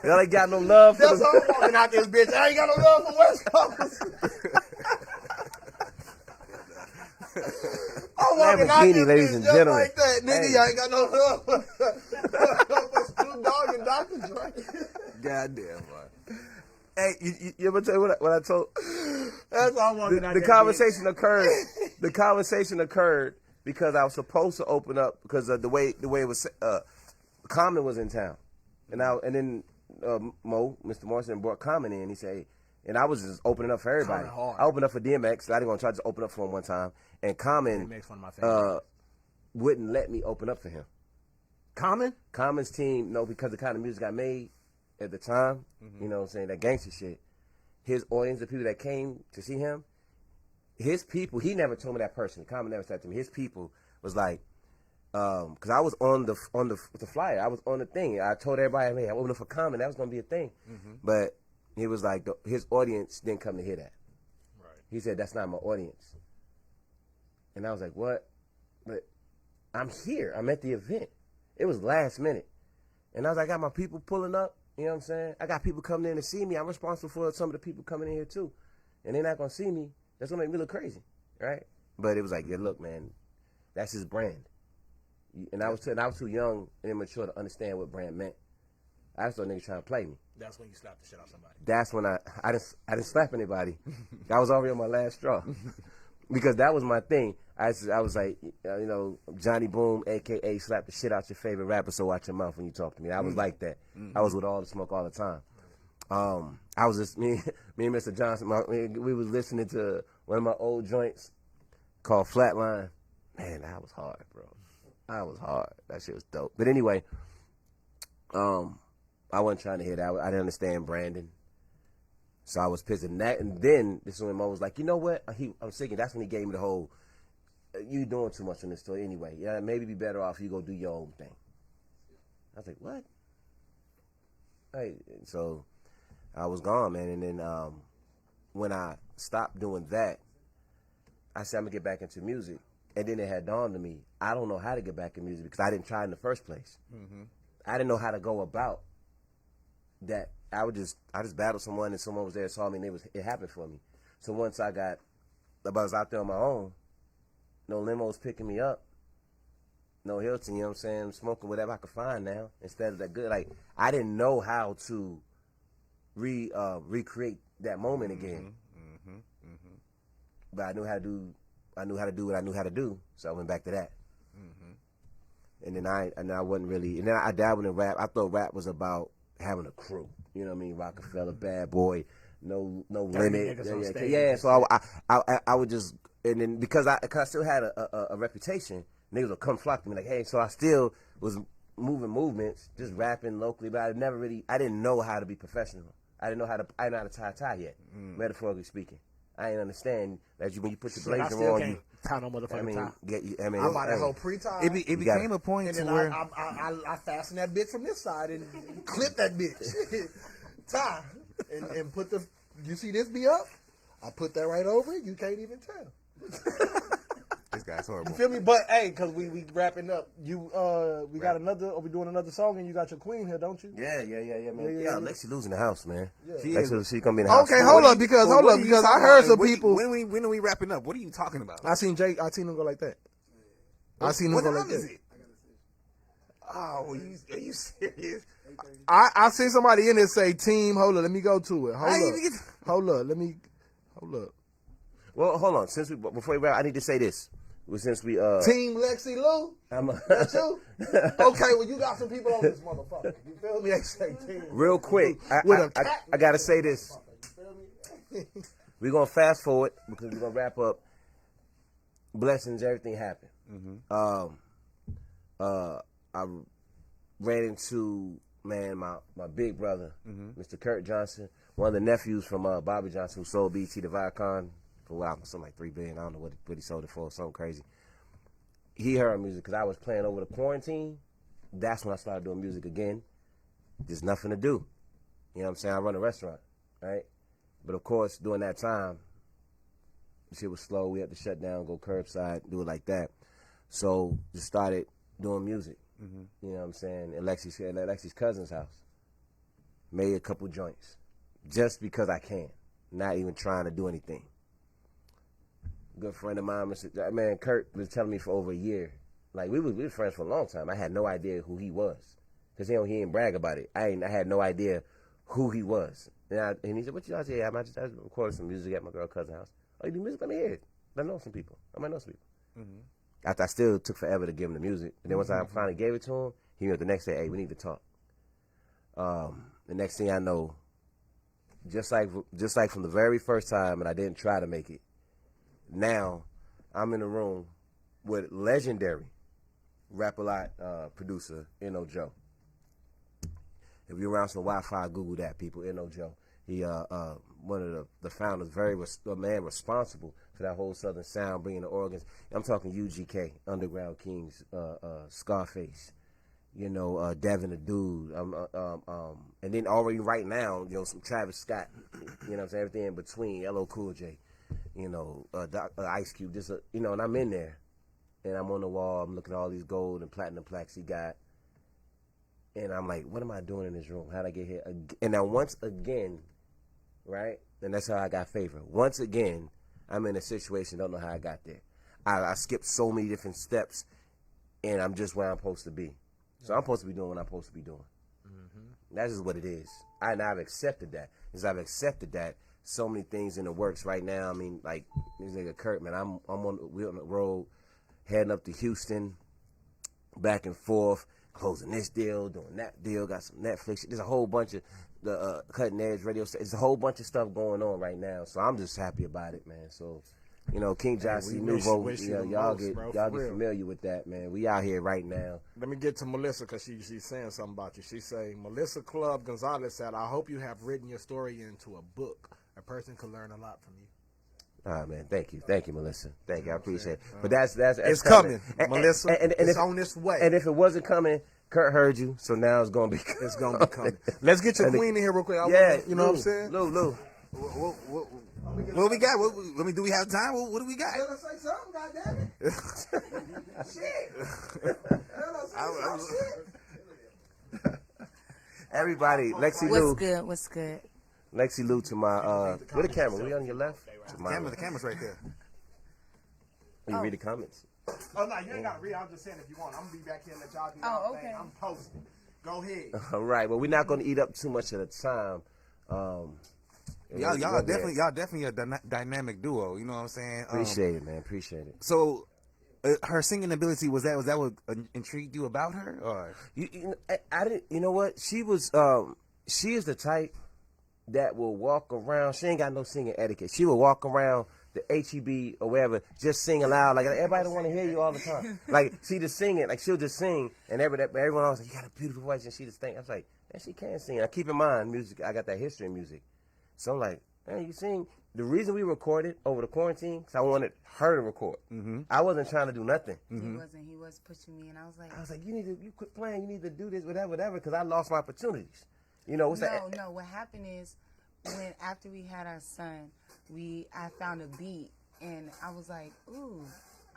Y'all ain't got no love for That's how I'm walking out this bitch. I ain't got no love for West Coast. I'm walking out this ladies bitch and just gentlemen. like that, nigga. I ain't got no love for Snoop Dogg and Dr. Dre. Goddamn, boy. Hey, you ever tell you what I told? That's all I'm walking out The that conversation occurred. The conversation occurred because I was supposed to open up because of the way it was. Common was in town, and then Mr. Morrison brought Common in. He said, and I was just opening up for everybody. I opened up for DMX. So I didn't want to try to open up for him one time, and Common wouldn't let me open up for him. Common's team, because the kind of music I made at the time, you know what I'm saying, that gangster shit, his audience, the people that came to see him, his people, he never told me that personally. Common never said to me. His people was like, because I was on the flyer. I was on the thing. I told everybody, hey, I'm opening for Common. That was going to be a thing. Mm-hmm. But he was like, his audience didn't come to hear that. Right. He said, that's not my audience. And I was like, what? But I'm here. I'm at the event. It was last minute. And I was like, I got my people pulling up. You know what I'm saying? I got people coming in to see me. I'm responsible for some of the people coming in here too. And they're not going to see me. That's going to make me look crazy. Right? But it was like, yeah, look, man, that's his brand. And I was too young and immature to understand what brand meant. I just thought niggas trying to play me. That's when you slapped the shit out of somebody. That's when I didn't slap anybody. I was already on my last straw. Because that was my thing. I was like, Johnny Boom, a.k.a. slap the shit out your favorite rapper, so watch your mouth when you talk to me. I was like that. Mm-hmm. I was with all the smoke all the time. I was just, me and Mr. Johnson, we was listening to one of my old joints called Flatline. Man, that was hard, bro. That was hard. That shit was dope. But anyway, I wasn't trying to hear that. I didn't understand branding. So I was pissed at that. And then this is when Mo was like, you know what? I'm thinking that's when he gave me the whole, you doing too much on this story anyway. Yeah, maybe be better off if you go do your own thing. I was like, what? Hey, so I was gone, man. And then when I stopped doing that, I said, I'm going to get back into music. And then it had dawned on me, I don't know how to get back in music because I didn't try in the first place. Mm-hmm. I didn't know how to go about that. I just battled someone and someone was there and saw me and it happened for me. So once I was out there on my own, no limos picking me up, no Hilton, you know what I'm saying, smoking whatever I could find now instead of that good. Like, I didn't know how to recreate that moment again. Mm-hmm. Mm-hmm. But I knew how to do what I knew how to do, so I went back to that. Mm-hmm. And then I wasn't really, and then I dabbled in rap. I thought rap was about having a crew. You know what I mean? Rockefeller, Bad Boy, no limit. Yeah. So I would just, and then because I still had a reputation, niggas would come flock to me like, hey. So I still was moving movements, just rapping locally, but I didn't know how to be professional. I didn't know how to tie a tie yet, metaphorically speaking. I didn't understand that when you put the blazer on, you tie no motherfucking tie. I'm about that whole pre-tie. It became a point to where I fasten that bitch from this side and clip that bitch, tie, and put the. You see this be up? I put that right over it. You can't even tell. This guy's horrible. You feel me? But hey, cause we wrapping up. We got another. Are we doing another song? And you got your queen here, don't you? Yeah, man. Yeah, Lexi losing the house, man. Yeah. She gonna be in the house. Okay, hold up, because I heard some people. When are we wrapping up? What are you talking about? I seen him go like that. I seen him go like that. Oh, are you serious? I seen somebody in there say, "Team, hold up, let me go to it. Hold up. Well, hold on. Before we wrap, I need to say this. Since we Team Lexi Lou, that's you. Okay, well you got some people on this motherfucker. You feel me? They say team. Real quick, I gotta say this. We're gonna fast forward because we're gonna wrap up. Blessings, everything happened. Mm-hmm. I ran into my big brother, Mr. Kurt Johnson, one of the nephews from Bobby Johnson, who sold BT to Viacom. For something like $3 billion. I don't know what he sold it for, something crazy. He heard music because I was playing over the quarantine. That's when I started doing music again. There's nothing to do. You know what I'm saying? I run a restaurant, right? But of course, during that time, shit was slow. We had to shut down, go curbside, do it like that. So just started doing music. Mm-hmm. You know what I'm saying? At Lexi's cousin's house. Made a couple joints. Just because I can. Not even trying to do anything. Good friend of mine, man, Kurt was telling me for over a year. Like, we were friends for a long time. I had no idea who he was. Because, he didn't brag about it. I had no idea who he was. And he said, what you guys say? I just recorded some music at my girl cousin's house. Oh, you do music? Let me hear it. I know some people. I might know some people. Mm-hmm. After I still took forever to give him the music. And then once I finally gave it to him, he went the next day, hey, we need to talk. The next thing I know, just like from the very first time, and I didn't try to make it, now, I'm in a room with legendary Rap-A-Lot producer, N.O. Joe. If you're around some Wi-Fi, Google that, people, N.O. Joe. He one of the founders, a man responsible for that whole Southern sound, bringing the organs. I'm talking UGK, Underground Kings, Scarface, Devin the Dude, and then already right now, some Travis Scott, you know what I'm saying, everything in between, LL Cool J. Ice Cube, and I'm in there, and I'm on the wall, I'm looking at all these gold and platinum plaques he got, and I'm like, what am I doing in this room? How'd I get here? And now once again, right, and that's how I got favor. Once again, I'm in a situation, don't know how I got there. I skipped so many different steps, and I'm just where I'm supposed to be. So I'm supposed to be doing what I'm supposed to be doing. Mm-hmm. That's just what it is. And I've accepted that. So many things in the works right now. I mean, like this nigga Kurt, man. We're on the road, heading up to Houston, back and forth, closing this deal, doing that deal. Got some Netflix. There's a whole bunch of the cutting edge radio. There's a whole bunch of stuff going on right now. So I'm just happy about it, man. So, King Jocie, Nouveau, y'all get familiar with that, man. We out here right now. Let me get to Melissa because she's saying something about you. She's saying, Melissa Club Gonzalez said, I hope you have written your story into a book. A person could learn a lot from you. Ah, man, thank you, Melissa. Thank you, I appreciate it. But that's it's coming, Melissa. And it's on this way. And if it wasn't coming, Kurt heard you, so now it's gonna be. It's gonna be coming. Let's get your queen in here real quick. You know what I'm saying? Lou. What we got? Do we have time? What do we got? Let us say something, goddammit. Shit. Everybody, Lexi Lou. What's good? Lexi Lou to my where the camera? We on your left? The camera's right there. You read the comments. Oh no, you ain't gotta read. I'm just saying if you want. I'm gonna be back here and let y'all do y'all thing. I'm posting. Go ahead. All right. Well, we're not gonna eat up too much of the time. Y'all definitely a dynamic duo. You know what I'm saying? Appreciate it, man. Appreciate it. So, her singing ability was that what intrigued you about her, or I didn't. You know what? She was. She is the type that will walk around. She ain't got no singing etiquette. She will walk around the HEB or wherever, just sing aloud. Like everybody don't want to hear you all the time. Like she just sing it. Like she'll just sing, and everyone else like, you got a beautiful voice, and she just think. I was like, man, she can sing. I keep in mind music. I got that history in music, so I'm like, man, you sing. The reason we recorded over the quarantine, because I wanted her to record. Mm-hmm. I wasn't trying to do nothing. Mm-hmm. He wasn't. He was pushing me, and I was like, you quit playing. You need to do this, whatever, because I lost my opportunities. You know, what's that? No. What happened is, after we had our son, I found a beat, and I was like, ooh,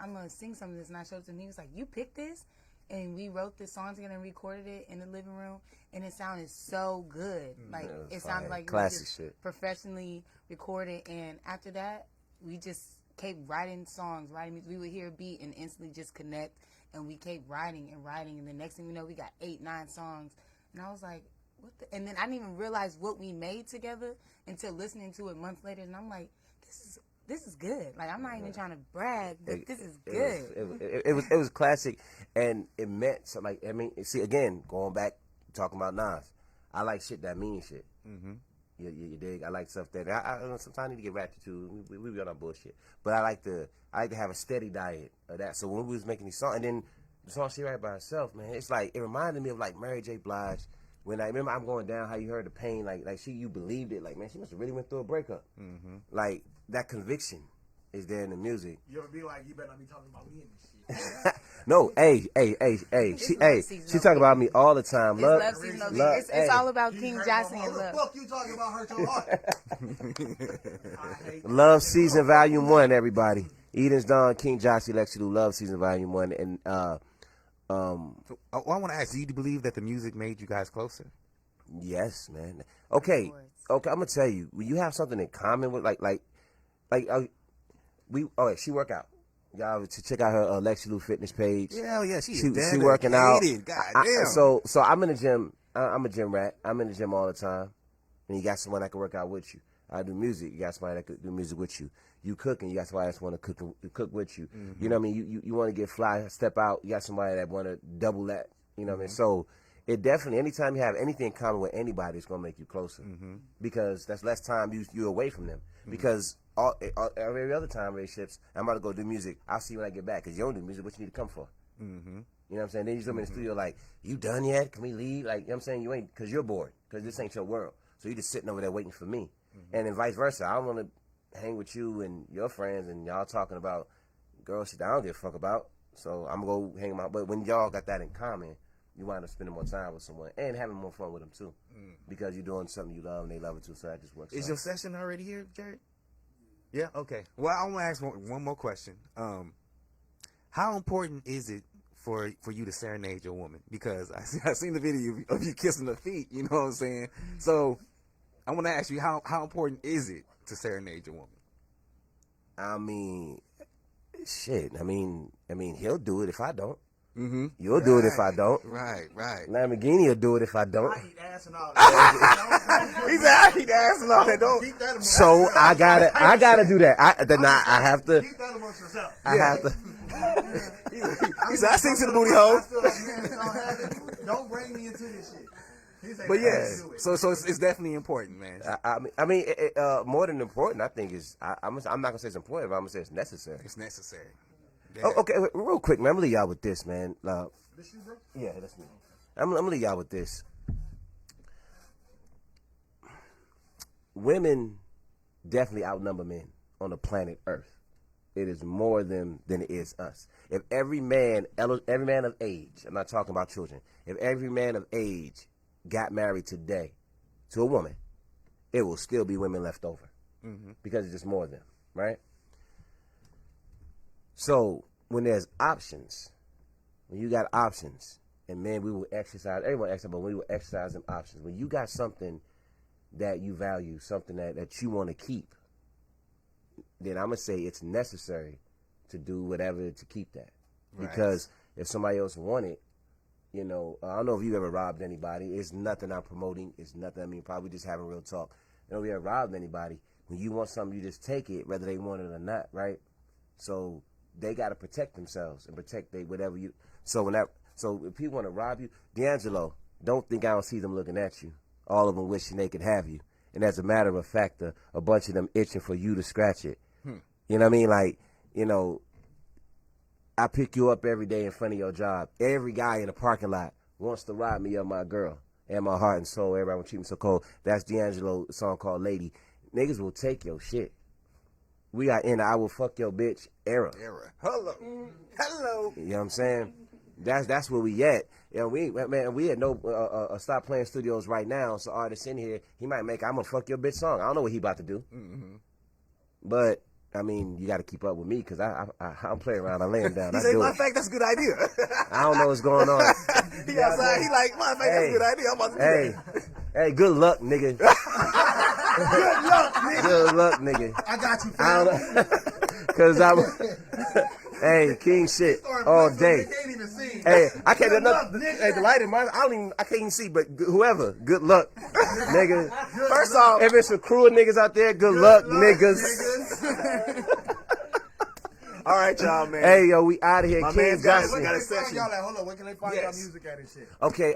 I'm gonna sing some of this, and I showed it to him. He was like, you picked this? And we wrote this song together and recorded it in the living room, and it sounded so good. Like it sounded like classic shit, professionally recorded. And after that, we just kept writing songs, writing music. We would hear a beat and instantly just connect, and we kept writing. And the next thing we know, we got 8-9 songs. And I was like, what the? And then I didn't even realize what we made together until listening to it months later. And I'm like, this is good. Like, I'm not even trying to brag, but this is good. It was classic, and it meant so. Like, I mean, see, again, going back talking about Nas, I like shit that means shit. Mm-hmm. You dig? I like stuff that I sometimes I need to get ratchet too. We be on our bullshit, but I like to have a steady diet of that. So when we was making these songs, and then the song she write by herself, man, it's like it reminded me of like Mary J. Blige. When I remember I'm going down, how you heard the pain, like you believed it, like man, she must have really went through a breakup. Mm-hmm. Like that conviction is there in the music. You ever be like, you better not be talking about me in this shit. No, she talking about me all the time. It's all about King Jocie and love. What the fuck you talking about? Hurt your heart. Love Season Volume 1, everybody. Eden's Dawn, King Jocie, Lexi Lou, Love Season Volume 1, and So, I want to ask, do you believe that the music made you guys closer? Yes, man. Okay. I'm gonna tell you, when you have something in common with she work out. Y'all to check out her Lexi Lou fitness page. Yeah, she working out. God damn. So I'm in the gym. I'm a gym rat. I'm in the gym all the time. And you got someone that can work out with you. I do music. You got somebody that could do music with you. You cooking. You got somebody that's want to cook with you. Mm-hmm. You know what I mean? You want to get fly, step out. You got somebody that want to double that. You know what I mean? So it definitely, anytime you have anything in common with anybody, it's gonna make you closer. Mm-hmm. Because that's less time you're away from them. Mm-hmm. Because every other time relationships, I'm about to go do music. I'll see you when I get back. Because you don't do music. What you need to come for? Mm-hmm. You know what I'm saying? Then you come in the studio like, you done yet? Can we leave? Like, you know what I'm saying? You ain't, because you're bored. Because this ain't your world. So you just sitting over there waiting for me. Mm-hmm. And then vice versa. I want to hang with you and your friends and y'all talking about girl shit that I don't give a fuck about. So I'm going to go hang them out. But when y'all got that in common, you wind up spending more time with someone and having more fun with them too. Because you're doing something you love and they love it too. So that just works. Is your session already here, Jared? Yeah, okay. Well, I want to ask one more question. How important is it for you to serenade your woman? Because I seen the video of you kissing her feet, you know what I'm saying? So I want to ask you, how important is it to serenade your woman? I mean, shit. I mean, he'll do it if I don't. Mm-hmm. You'll do it if I don't. Right. Lamborghini will do it if I don't. I eat ass and all that. He said I eat ass and all that. Don't. So I gotta do that. I have to. Keep that amongst yourself. I have to. He said I sing to the booty hole. Don't bring me into this shit. But yeah, so it's definitely important, man. I mean, more than important, I think is I'm not gonna say it's important, but I'm gonna say it's necessary. It's necessary. Yeah. Oh, okay, real quick, man. I'm gonna leave y'all with this, man. This you, bro? Yeah, that's me. I'm gonna leave y'all with this. Women definitely outnumber men on the planet Earth. It is more them than it is us. If every man of age, I'm not talking about children, if every man of age got married today to a woman, it will still be women left over because it's just more of them, right? So when there's options, when you got options, and man, we will exercise, everyone exercise, but we will exercise them options. When you got something that you value, something that you want to keep, then I'm going to say it's necessary to do whatever to keep that. Right. Because if somebody else want it, you know, I don't know if you ever robbed anybody. It's nothing I'm promoting. It's nothing, I mean, probably just having real talk. You know, we ever robbed anybody. When you want something, you just take it, whether they want it or not, right? So they got to protect themselves and protect whatever you. So if people want to rob you, D'Angelo, don't think I don't see them looking at you. All of them wishing they could have you. And as a matter of fact, a bunch of them itching for you to scratch it. You know what I mean? Like, you know, I pick you up every day in front of your job. Every guy in the parking lot wants to rob me of my girl and my heart and soul. Everybody will treat me so cold. That's D'Angelo's song called Lady. Niggas will take your shit. We are in the I will fuck your bitch era. Hello. You know what I'm saying? That's where we at. You know, we had no Stop Playing Studios right now. So artists in here, he might make I'm gonna fuck your bitch song. I don't know what he about to do, but I mean, you got to keep up with me because I'm playing around. I lay him down. He said, matter of fact, that's a good idea. I don't know what's going on. He outside. He like, matter of fact, that's a good idea. I'm about to do that. Hey, good luck, nigga. Good luck, nigga. I got you, fam. I don't know. Because hey, king shit all day. Can't even see. Hey, I can't. Good luck, nigga. Hey, the light in my. I can't even see. But whoever, good luck, nigga. First off, if it's a crew of niggas out there, good luck, niggas. All right, y'all, man. Hey, yo, we out of here. My King man's got Jocie. a section. Y'all hold on. Where can they find y'all music at and shit? Okay,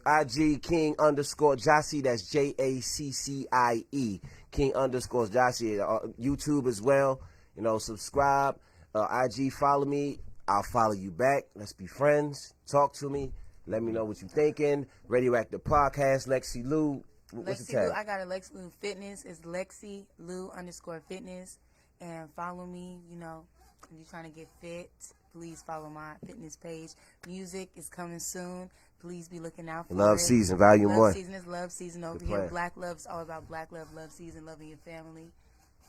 IG King _ Jocie. That's JACCIE. King _ Jocie. YouTube as well. You know, subscribe. IG, follow me. I'll follow you back. Let's be friends. Talk to me. Let me know what you're thinking. RadioActive Podcast. Lexi Lou. What's the tag? Lou, I got a Lexi Lou Fitness. It's Lexi Lou _ Fitness. And follow me, you know, if you're trying to get fit, please follow my fitness page. Music is coming soon. Please be looking out for Love it. Season, Volume 1. Love Season is love season over Good here. plan. Black Love is all about black love, love season, loving your family.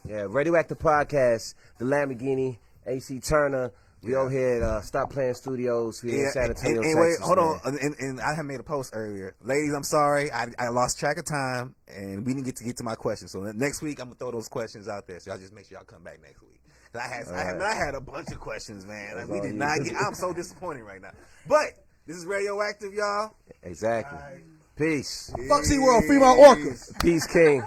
Yeah, RadioActive Podcast, the Lamborghini, AC Turner. We over here at Stop Playing Studios here in San Antonio, and Texas. wait, hold man. on. And I had made a post earlier. Ladies, I'm sorry. I lost track of time, and we didn't get to my questions. So next week, I'm going to throw those questions out there. So y'all just make sure y'all come back next week. I had a bunch of questions, man. Like, we did not get. I'm so disappointed right now. But this is RadioActive, y'all. Exactly. Peace. Fuck SeaWorld, free my orcas. Peace, King.